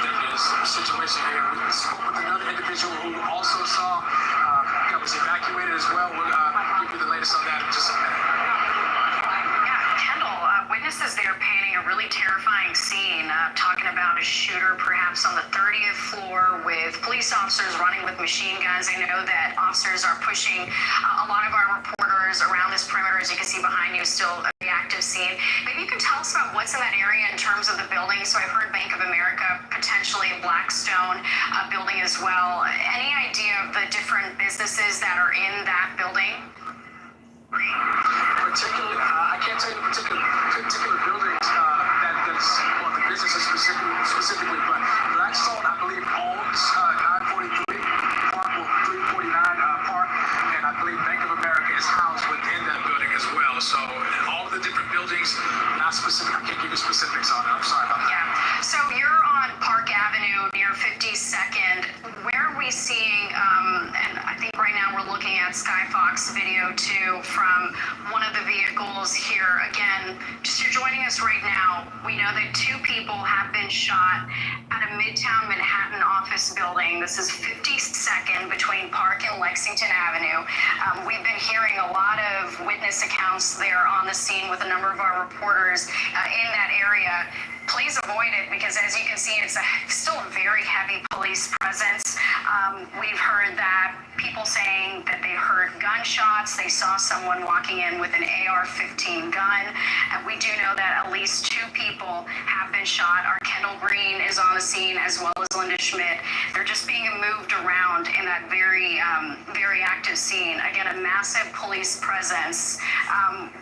definitely a situation here. We spoke with another individual who also saw was evacuated as well. We'll give you the latest on that in just a minute. Kendall, witnesses there painting a really terrifying scene, talking about a shooter perhaps on the 30th floor with police officers running with machine guns. I know that officers are pushing a lot of our reporters around this perimeter. As you can see behind you, still a very active scene. Maybe you can tell us about what's in that area in terms of the building. So I've heard Bank of America, potentially a Blackstone building as well. Any idea of the different businesses that are in that building? Particularly, I can't tell you the particular buildings that's the businesses specifically, but Blackstone, I believe, owns 943 Park or 349 Park. 52nd, where are we seeing, and I think right now we're looking at Skyfox video too from one of the vehicles here. Again, just you're joining us right now, we know that 2 people have been shot at a Midtown Manhattan office building. This is 52nd between Park and Lexington Avenue. We've been hearing a lot of witness accounts there on the scene with a number of our reporters in that area. Please avoid it because, as you can see, it's still a very heavy police presence. We've heard that people saying that they heard gunshots. They saw someone walking in with an AR-15 gun. We do know that at least 2 people have been shot. Our Kendall Green is on the scene, as well as Linda Schmidt. They're just being moved around in that very, very active scene. Again, a massive police presence.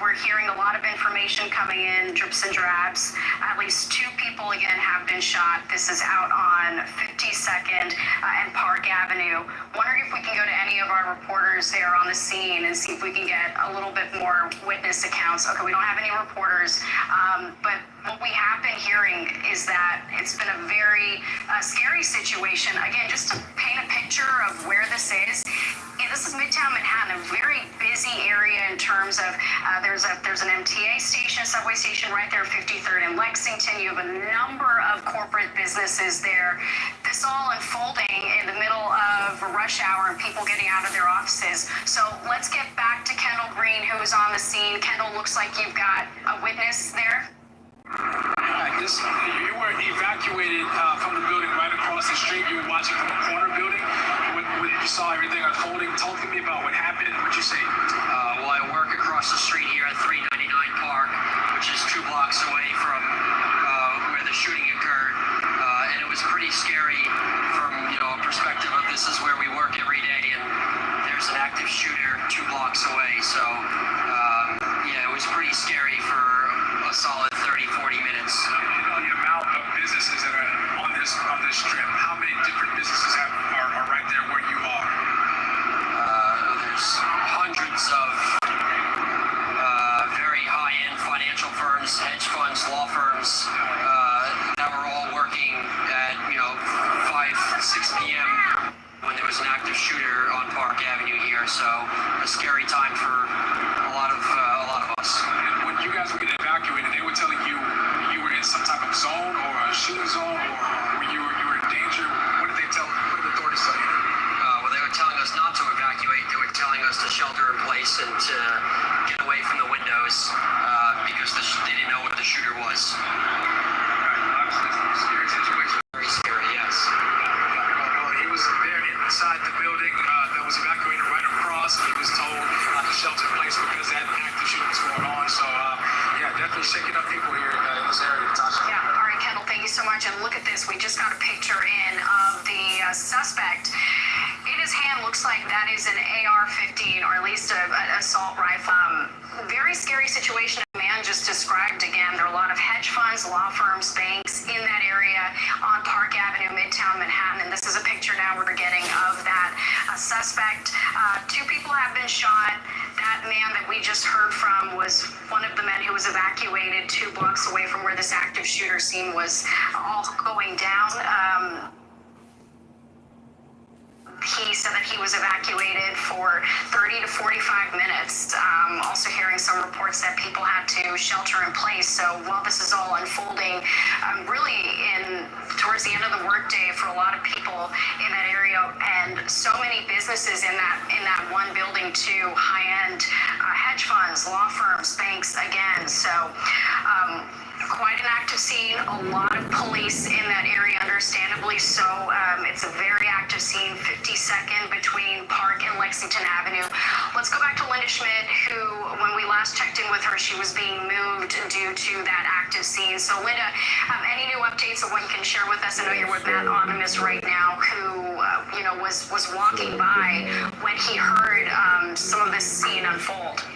We're hearing a lot of information coming in, drips and drabs. At least 2 people, again, have been shot. This is out on 52nd and Park Avenue. Wondering if we can go to any of our reporters there on the scene and see if we can get a little bit more witness accounts. Okay, we don't have any reporters, but what we have been hearing is that it's been a very scary situation. Again, just to paint a picture of where this is. This is Midtown Manhattan, a very busy area in terms of there's an MTA station, subway station right there, 53rd and Lexington. You have a number of corporate businesses there. This all unfolding in the middle of rush hour and people getting out of their offices. So let's get back to Kendall Green, who is on the scene. Kendall, looks like you've got a witness there. You were evacuated from the building right across the street. You were watching from a corner building when you saw everything unfolding. Talk to me about what happened. What'd you say? Well, I work across the street here at 399 Park, which is 2 blocks away from where the shooting occurred. And it was pretty scary from a perspective of this is where we work every day, and there's an active shooter 2 blocks away. So yeah, it was pretty scary for a solid 30-40 minutes. On the amount of businesses that are on this strip, how many different businesses are right there where you are? There's hundreds of very high-end financial firms, hedge funds, law firms that were all working at 5-6 p.m. when there was an active shooter on Park Avenue here. So a scary time for a lot of us. When you guys were getting evacuated, they were telling you you were in some type of zone or a shooting zone, or you were in danger. What did the authorities tell you? Well, they were telling us not to evacuate. They were telling us to shelter in place and to get away from the windows because they didn't know what the shooter was. Obviously, it's a scary situation. Very scary, yes. Well, he was there inside the building that was evacuated right across. He was told to shelter in place because that active shooting was going on. So, yeah, definitely shaking up people here in this area, Natasha. Yeah, all right, Kendall, thank you so much. And look at this. We just got a picture in of the suspect. In his hand looks like that is an AR-15, or at least an assault rifle. Very scary situation. A man just described again. There are a lot of hedge funds, law firms, banks in that area on Park Avenue, Midtown Manhattan. And this is a picture now we're getting of that suspect. 2 people have been shot. That man that we just heard from was one of the men who was evacuated 2 blocks away from where this active shooter scene was all going down. He said that he was evacuated for 30 to 45 minutes. Also hearing some reports that people had to shelter in place. So while this is all unfolding, really towards the end of the workday for a lot of people in that area, and so many businesses in that one building too, high-end hedge funds, law firms, banks again. So quite an active scene, a lot of police in that area, understandably so. It's a very active scene, 52nd between Park and Lexington Avenue. Let's go back to Linda Schmidt, who, when we last checked in with her, she was being moved due to that active scene. So Linda, any new updates of what you can share with us? I know you're with Matt Onimus right now, who was walking by when he heard some of this scene unfold.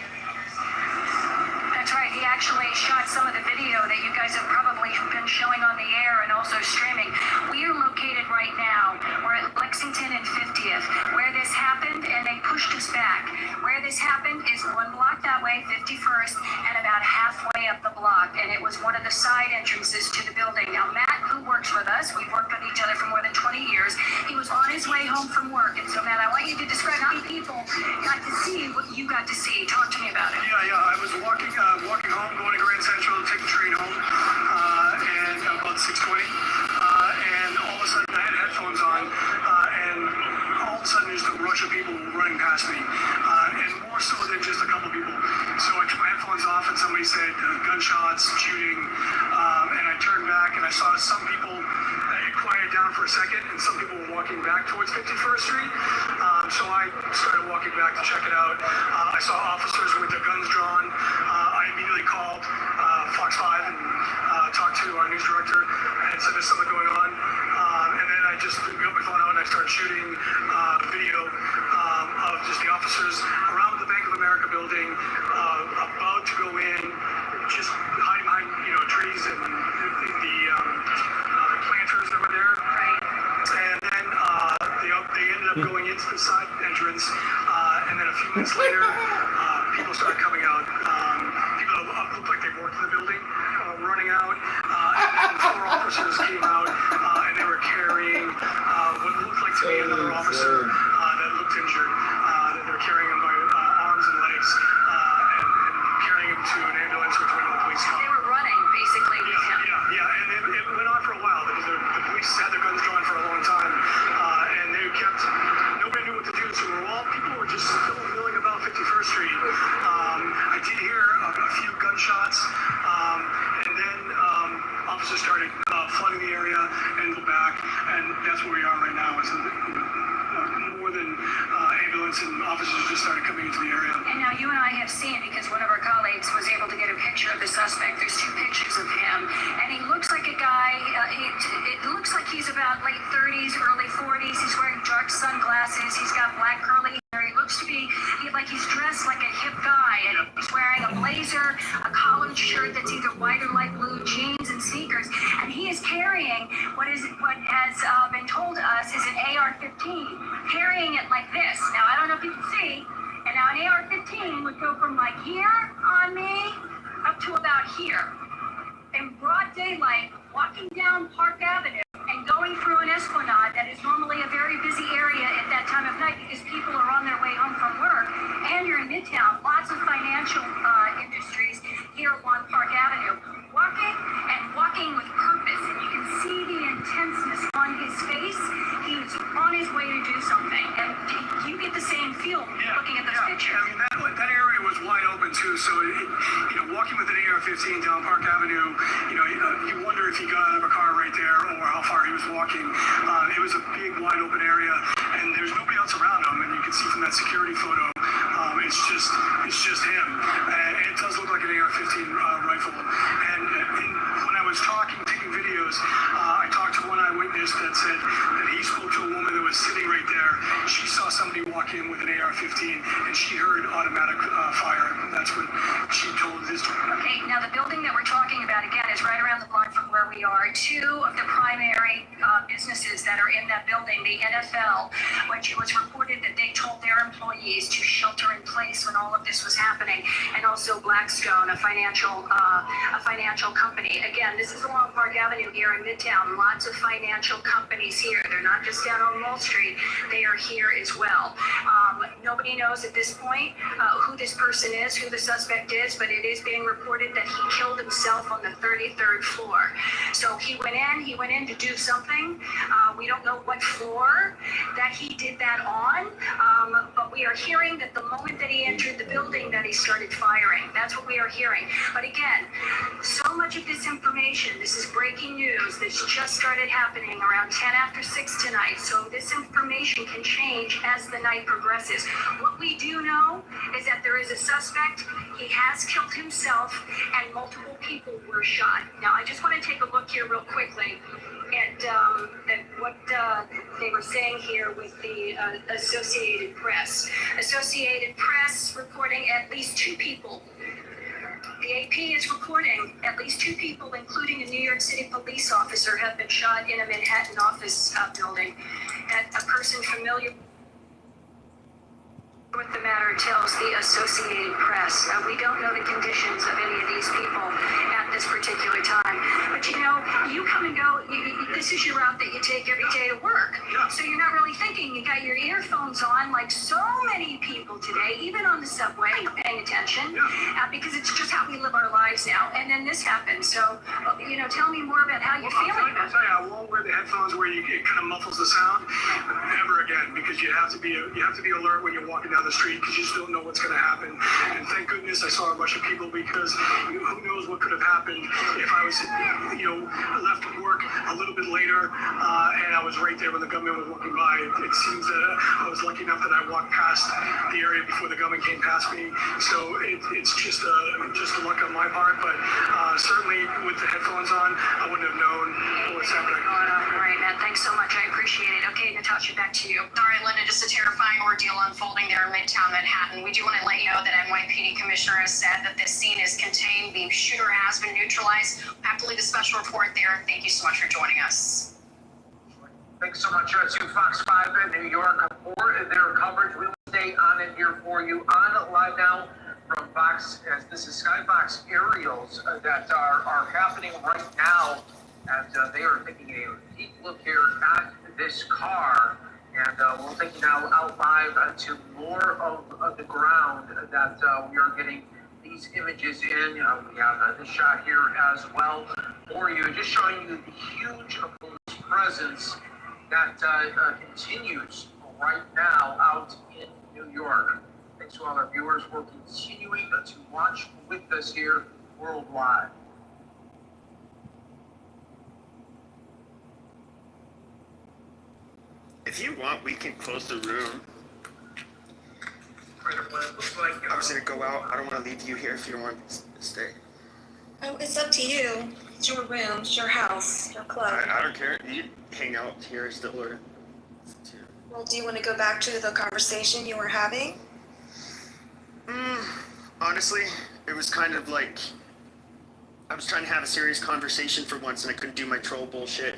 That's right. He actually shot some of the video that you guys have probably been showing on the air and also streaming. We are located right now. We're at Lexington and 50th, where this happened, and they pushed us back. Where this happened is 1 block that way, 51st, and about halfway up the block, and it was one of the side entrances to the building. Now, Matt, who works with us, we've worked with each other for more than 20 20 years. He was on his way home from work. And so, Matt, I want you to describe how many people got to see what you got to see. Talk to me about it. Yeah. I was walking home, going to Grand Central, take the train home, and about 6:20. And all of a sudden, I had headphones on, and all of a sudden, there's a rush of people running past me, and more so than just a couple people. So I took my headphones off, and somebody said gunshots, shooting, and I turned back, and I saw some people. It quieted down for a second, and some people were walking back towards 51st Street. So I started walking back to check it out. I saw officers with their guns drawn. I immediately called Fox 5 and talked to our news director and said there's something going on. And then I just got my phone out and I started shooting video of just the officers around the Bank of America building, about to go in, just hiding behind trees and the planters that were there. Right. And then they ended up going into the side entrance, and then a few minutes later, people started coming out. People that looked like they worked in the building running out, and then 4 officers came out, and they were carrying what looked like to be another officer that looked injured. They were carrying him by arms and legs, and carrying him to an ambulance, which went to the police car. They were running, basically. Yeah, and it went on for a while because the police had their guns drawn for a long time, and they kept. Nobody knew what to do, so people were just still milling about 51st Street. I did hear a few gunshots, and then officers started flooding the area and go back, and that's where we are right now. Is more than ambulance and officers just started coming into the area. And now you and I have seen, because one of our colleagues was able to get a picture of the suspect. There's 2 pictures of him, and he looks like a guy. It looks like he's about late 30s, early 40s. He's wearing dark sunglasses. He's got black curly hair. He looks to be like he's dressed like a hip guy, and he's wearing a blazer, a collared shirt that's either white or light blue, jeans and sneakers, and he is carrying what has been told to us is an AR-15, carrying it like this. Now I don't know if you can see, and now an AR-15 would go from like here on me up to about here, in broad daylight, walking down Park Avenue and going through an esplanade that is normally a very busy area at that time of night because people are on their way home from work, and you're in Midtown, lots of financial industries here along Park Avenue, walking with purpose, and you can see the intenseness on his face. He was on his way to do something, and you get the same feel looking at those pictures. I mean, that area was wide open too, so walking with an AR-15 down Park Avenue, you wonder if he got out of a car right there or how far he was walking. It was a big, wide open area, and there's nobody else around him, and you can see from that security photo, it's just him, and it does look like an AR-15 rifle. And when I was taking videos, I talked to one eyewitness that said that he spoke to a woman that was sitting right there. She saw somebody walk in with an AR-15, and she heard automatic fire. That's what she told this. Okay, now the building that we're talking about, again, is right around the block from where we are. 2 of the primary businesses that are in that building, the NFL, which it was reported that they told their employees to shelter in place when all of this was happening, and also Blackstone, a financial company. Again, this is along Park Avenue here in Midtown. Lots of financial companies here. They're not just down on Wall Street. They are here as well. Nobody knows at this point who this person is, who the suspect is, but it is being reported that he killed himself on the 33rd floor. So he went in to do something. We don't know what floor that he did that on, but we are hearing that the moment that he entered the building that he started firing. That's what we are hearing. But again, so much of this information, this is breaking news, this just started happening around 10 after 6 tonight, so this information can change as the night progresses. What we do know is that there is a suspect. He has killed himself, and multiple people were shot. Now, I just want to take a look here real quickly at what they were saying here with the Associated Press. Associated Press reporting at least 2 people. The AP is reporting at least 2 people, including a New York City police officer, have been shot in a Manhattan office building. That a person familiar with the matter letter tells the Associated Press. We don't know the conditions of any of these people at this particular time. But you know, you come and go, this is your route that you take every day to work. So you're not really thinking, you got your earphones on, like so many people today, even on the subway, paying attention, because it's just how we live our lives now. And then this happened. So, you know, tell me more about how you're feeling about it. I won't wear the headphones where it kind of muffles the sound ever again, because you have to be alert when you're walking down the street, because you just don't know what's going to happen. And thank goodness I saw a bunch of people, because who knows what could have happened if I was, you know, left work a little bit later and I was right there when the gunman was walking by. It seems that I was lucky enough that I walked past the area before the gunman came past me. So it's just a luck on my part, but certainly with the headphones on, I wouldn't have known what's happening. All right, Matt, thanks so much. I appreciate it. Okay, Natasha, back to you. Sorry, Linda, just a terrifying ordeal unfolding there in Midtown Manhattan. We do want to let you know that NYPD Commissioner has said that this scene is contained. The shooter has been neutralized. We'll have to leave a special report there. Thank you so much for joining us. Thanks so much to Fox 5 in New York for their coverage. We will stay on it here for you on Live Now from Fox, as this is Skybox aerials that are happening right now, as they are taking a deep look here at this car. And we'll take you now out live to more of the ground that we are getting these images in. We have this shot here as well for you, just showing you the huge police presence that continues right now out in New York. Thanks to all our viewers for continuing to watch with us here worldwide. If you want, we can close the room. I was gonna go out. I don't want to leave you here if you don't want to stay. Oh, it's up to you. It's your room, it's your house, your club. I don't care. You hang out here still, or... Well, do you want to go back to the conversation you were having? Honestly, it was kind of like I was trying to have a serious conversation for once, and I couldn't do my troll bullshit.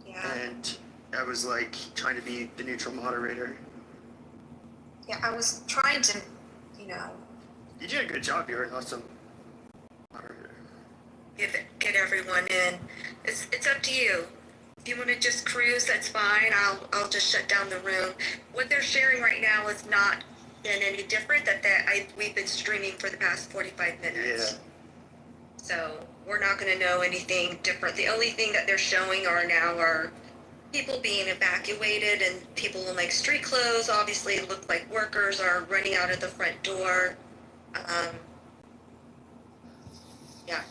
Yeah. And I was like trying to be the neutral moderator. Yeah, I was trying to, you know. You did a good job. You're an awesome moderator. Get everyone in. It's up to you. If you want to just cruise, that's fine. I'll just shut down the room. What they're sharing right now is not been any different. We've been streaming for the past 45 minutes. Yeah. So we're not going to know anything different. The only thing that they're showing are people being evacuated, and people in like street clothes. Obviously, it look like workers are running out of the front door. Yeah,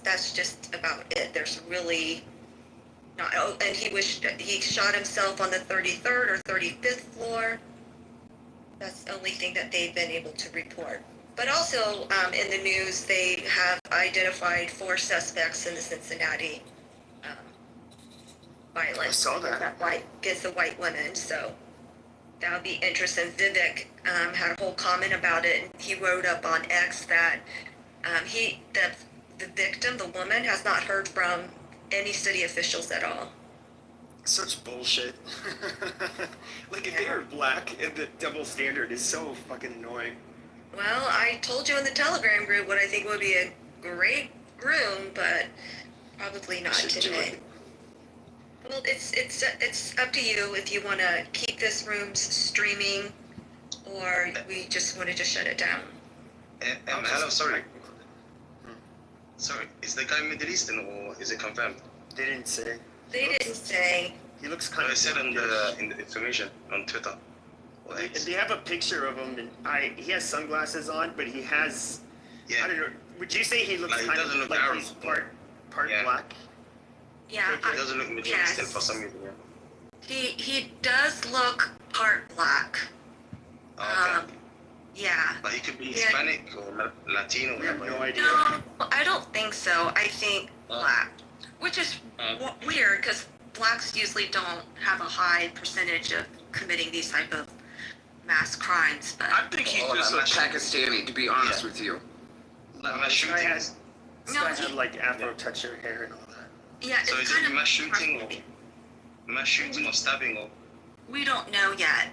that's just about it. There's really not. Oh, and he shot himself on the 33rd or 35th floor. That's the only thing that they've been able to report. But also in the news, they have identified 4 suspects in the Cincinnati violence. I saw that. Against the white women. So that would be interesting. Vivek had a whole comment about it. He wrote up on X that the victim, the woman, has not heard from any city officials at all. Such bullshit. Like, if they were black, and the double standard is so fucking annoying. Well, I told you in the Telegram group what I think would be a great room, but probably not today. Well, it's up to you if you want to keep this room streaming, or we just want to just shut it down. Hello, sorry. Sorry, is the guy Middle Eastern or is it confirmed? They didn't say. They didn't say. He looks kind I of... said in the information on Twitter. They have a picture of him, and he has sunglasses on, but he has... Yeah. I don't know. Would you say he looks Like, he kind of doesn't look like Arab. he's part black? Yeah. He doesn't look Middle Eastern for some reason. Yeah. He does look part black. Okay. Yeah. But he could be Hispanic or Latino. I have no idea. No, I don't think so. I think black, which is weird because blacks usually don't have a high percentage of committing these type of mass crimes. But I think he's just a Pakistani, to be honest with you. This guy had like Afro texture hair and all that. Yeah, so it's is kind it of mass shooting or stabbing or? We don't know yet.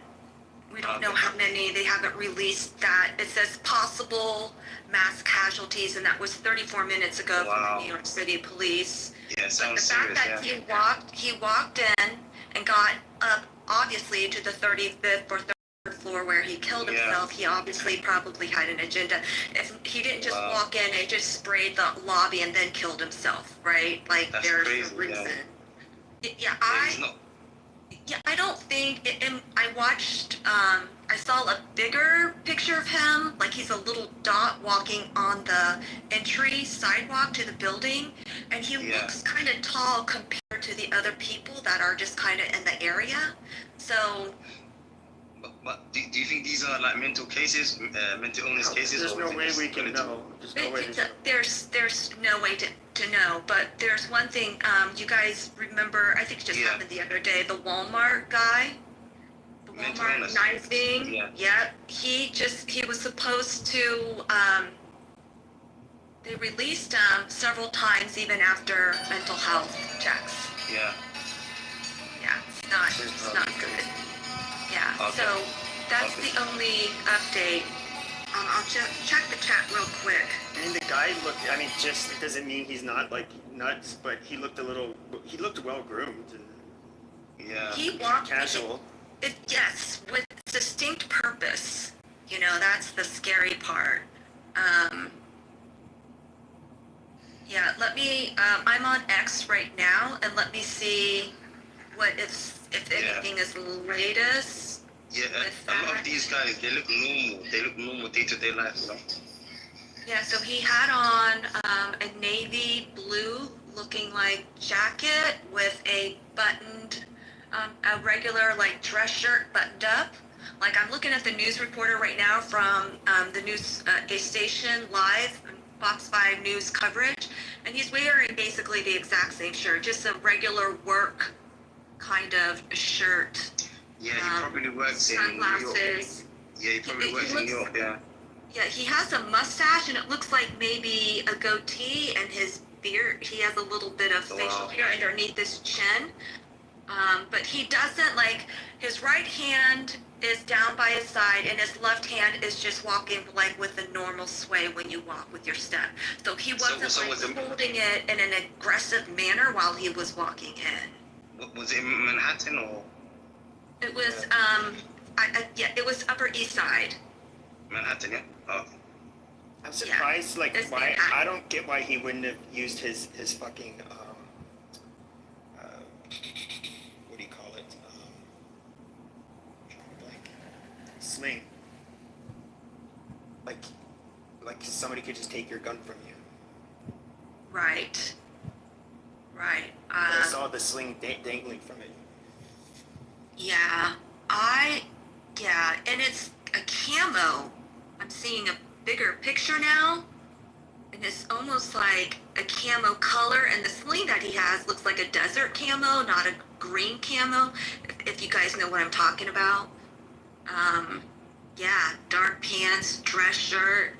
We don't know how many. They haven't released that. It says possible mass casualties, and that was 34 minutes ago from the New York City Police. Yeah, But sounds the fact serious. that he walked in and got up, obviously, to the 35th or 3rd floor where he killed himself. He obviously probably had an agenda. If he didn't just walk in and just sprayed the lobby and then killed himself, right? Like That's there's crazy, a reason. yeah. I don't think, I watched, I saw a bigger picture of him, like he's a little dot walking on the entry sidewalk to the building, and he looks kind of tall compared to the other people that are just kind of in the area. So, But do you think these are like mental cases, mental illness cases? There's or no is it way just we can skeleton? know. There's no way to know. there's no way to know, but there's one thing, you guys remember, I think it just happened the other day, the Walmart guy, the Mental Walmart illness. knifing, Yeah. he was supposed to, they released him several times even after mental health checks. Yeah. Yeah, it's not good. Yeah, Okay. so that's the only update. I'll check the chat real quick. I mean, the guy looked. I mean, just it doesn't mean he's not like nuts, but he looked well groomed and He walked casual. Yes, with distinct purpose. You know, that's the scary part. Yeah, let me, I'm on X right now, and let me see what if anything is latest. Yeah, a lot of these guys, they look normal. They look normal day-to-day life, you know? Yeah, so he had on a navy blue looking like jacket with a buttoned, a regular like dress shirt buttoned up. Like I'm looking at the news reporter right now from the news a station live, Fox 5 news coverage, and he's wearing basically the exact same shirt, just a regular work kind of shirt. Yeah, he probably works in New York. Sunglasses. Yeah, he probably works in New York, yeah. Yeah, he has a mustache, and it looks like maybe a goatee, and his beard, he has a little bit of facial hair underneath his chin. But he doesn't, like, his right hand is down by his side, and his left hand is just walking, like, with a normal sway when you walk with your step. So he wasn't, holding it in an aggressive manner while he was walking in. Was it in Manhattan, or? It was, it was Upper East Side. Manhattan, yeah? Oh. I'm surprised, like, why, I don't get why he wouldn't have used his fucking, what do you call it? Like, sling. Like somebody could just take your gun from you. Right. Right. I saw the sling dangling from it. Yeah, and it's a camo. I'm seeing a bigger picture now, and it's almost like a camo color, and the sling that he has looks like a desert camo, not a green camo, if you guys know what I'm talking about. Yeah, dark pants, dress shirt,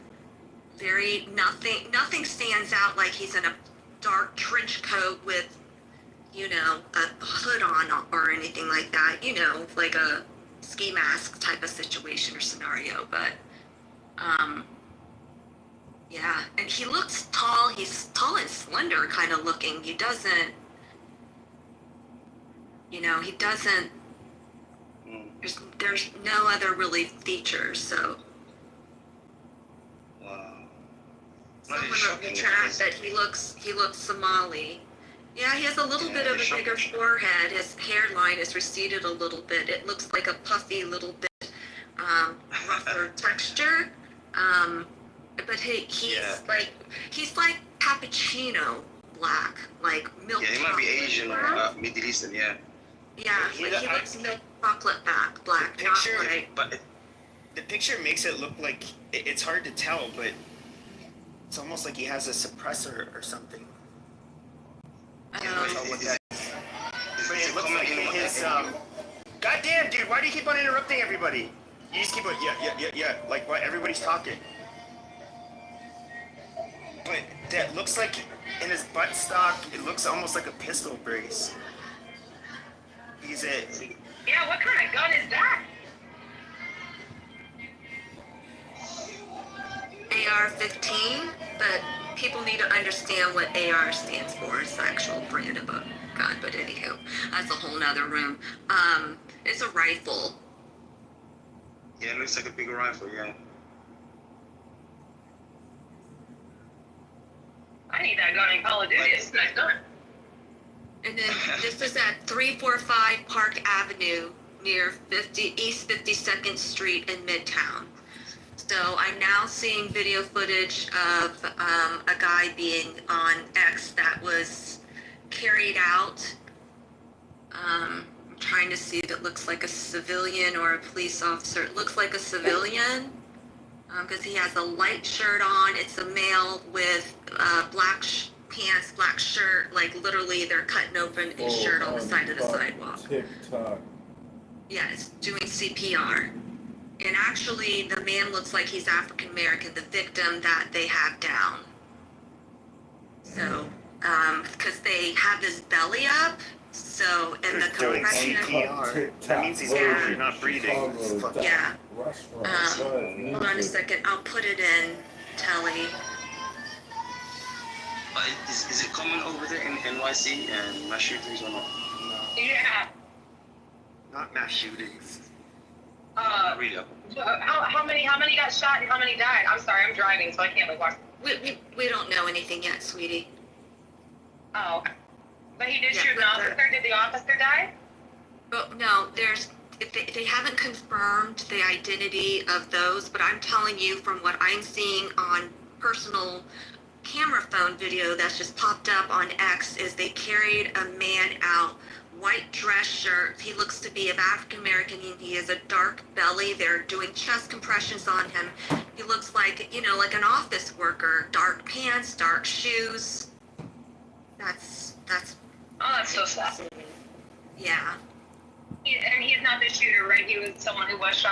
nothing stands out like he's in a dark trench coat with, you know, a hood on or anything like that, you know, like a ski mask type of situation or scenario, but, yeah, and he looks tall, he's tall and slender kind of looking, he doesn't, there's no other really features, so. Wow. Someone wrote in the chat that he looks Somali. Yeah, he has a little bit of a bigger forehead. His hairline is receded a little bit. It looks like a puffy little bit rougher texture. But he's like cappuccino black, like milk. Yeah, he might be Asian or Middle Eastern, yeah. Yeah, he looks milk chocolate black, the picture, not like. But the picture makes it look like it's hard to tell, but it's almost like he has a suppressor or something. I don't know what that is. But it looks like his goddamn dude, why do you keep on interrupting everybody? You just keep on yeah. Like why everybody's talking. But that looks like in his buttstock, it looks almost like a pistol brace. Yeah, what kind of gun is that? AR-15, but people need to understand what AR stands for. It's the actual brand of a gun, but anywho, that's a whole nother room. It's a rifle. Yeah, it looks like a big rifle, yeah. I need that gun in Call of Duty. It's a nice gun. And then this is at 345 Park Avenue near East 52nd Street in Midtown. So I'm now seeing video footage of a guy being on X that was carried out. I'm trying to see if it looks like a civilian or a police officer. It looks like a civilian because he has a light shirt on. It's a male with black pants, black shirt. Like literally they're cutting open his shirt on the side of the sidewalk. TikTok. Yeah, it's doing CPR. And actually, the man looks like he's African American, the victim that they have down. So, because they have his belly up, so, and the Doing compression. CPR. That means he's not breathing. Yeah. Hold on a second, I'll put it in, Telly. Is it common over there in NYC and mass shootings or not? Yeah. Not mass shootings. Really? How many got shot and how many died? I'm sorry, I'm driving, so I can't watch. We don't know anything yet, sweetie. Oh, okay. But he did shoot an officer. Did the officer die? But no, they haven't confirmed the identity of those, but I'm telling you from what I'm seeing on personal camera phone video that's just popped up on X is they carried a man out, white dress shirt. He looks to be of African American. He has a dark belly. They're doing chest compressions on him. He looks like, like an office worker. Dark pants, dark shoes. That's. Oh, that's so sad. Yeah. And he's not the shooter, right? He was someone who was shot.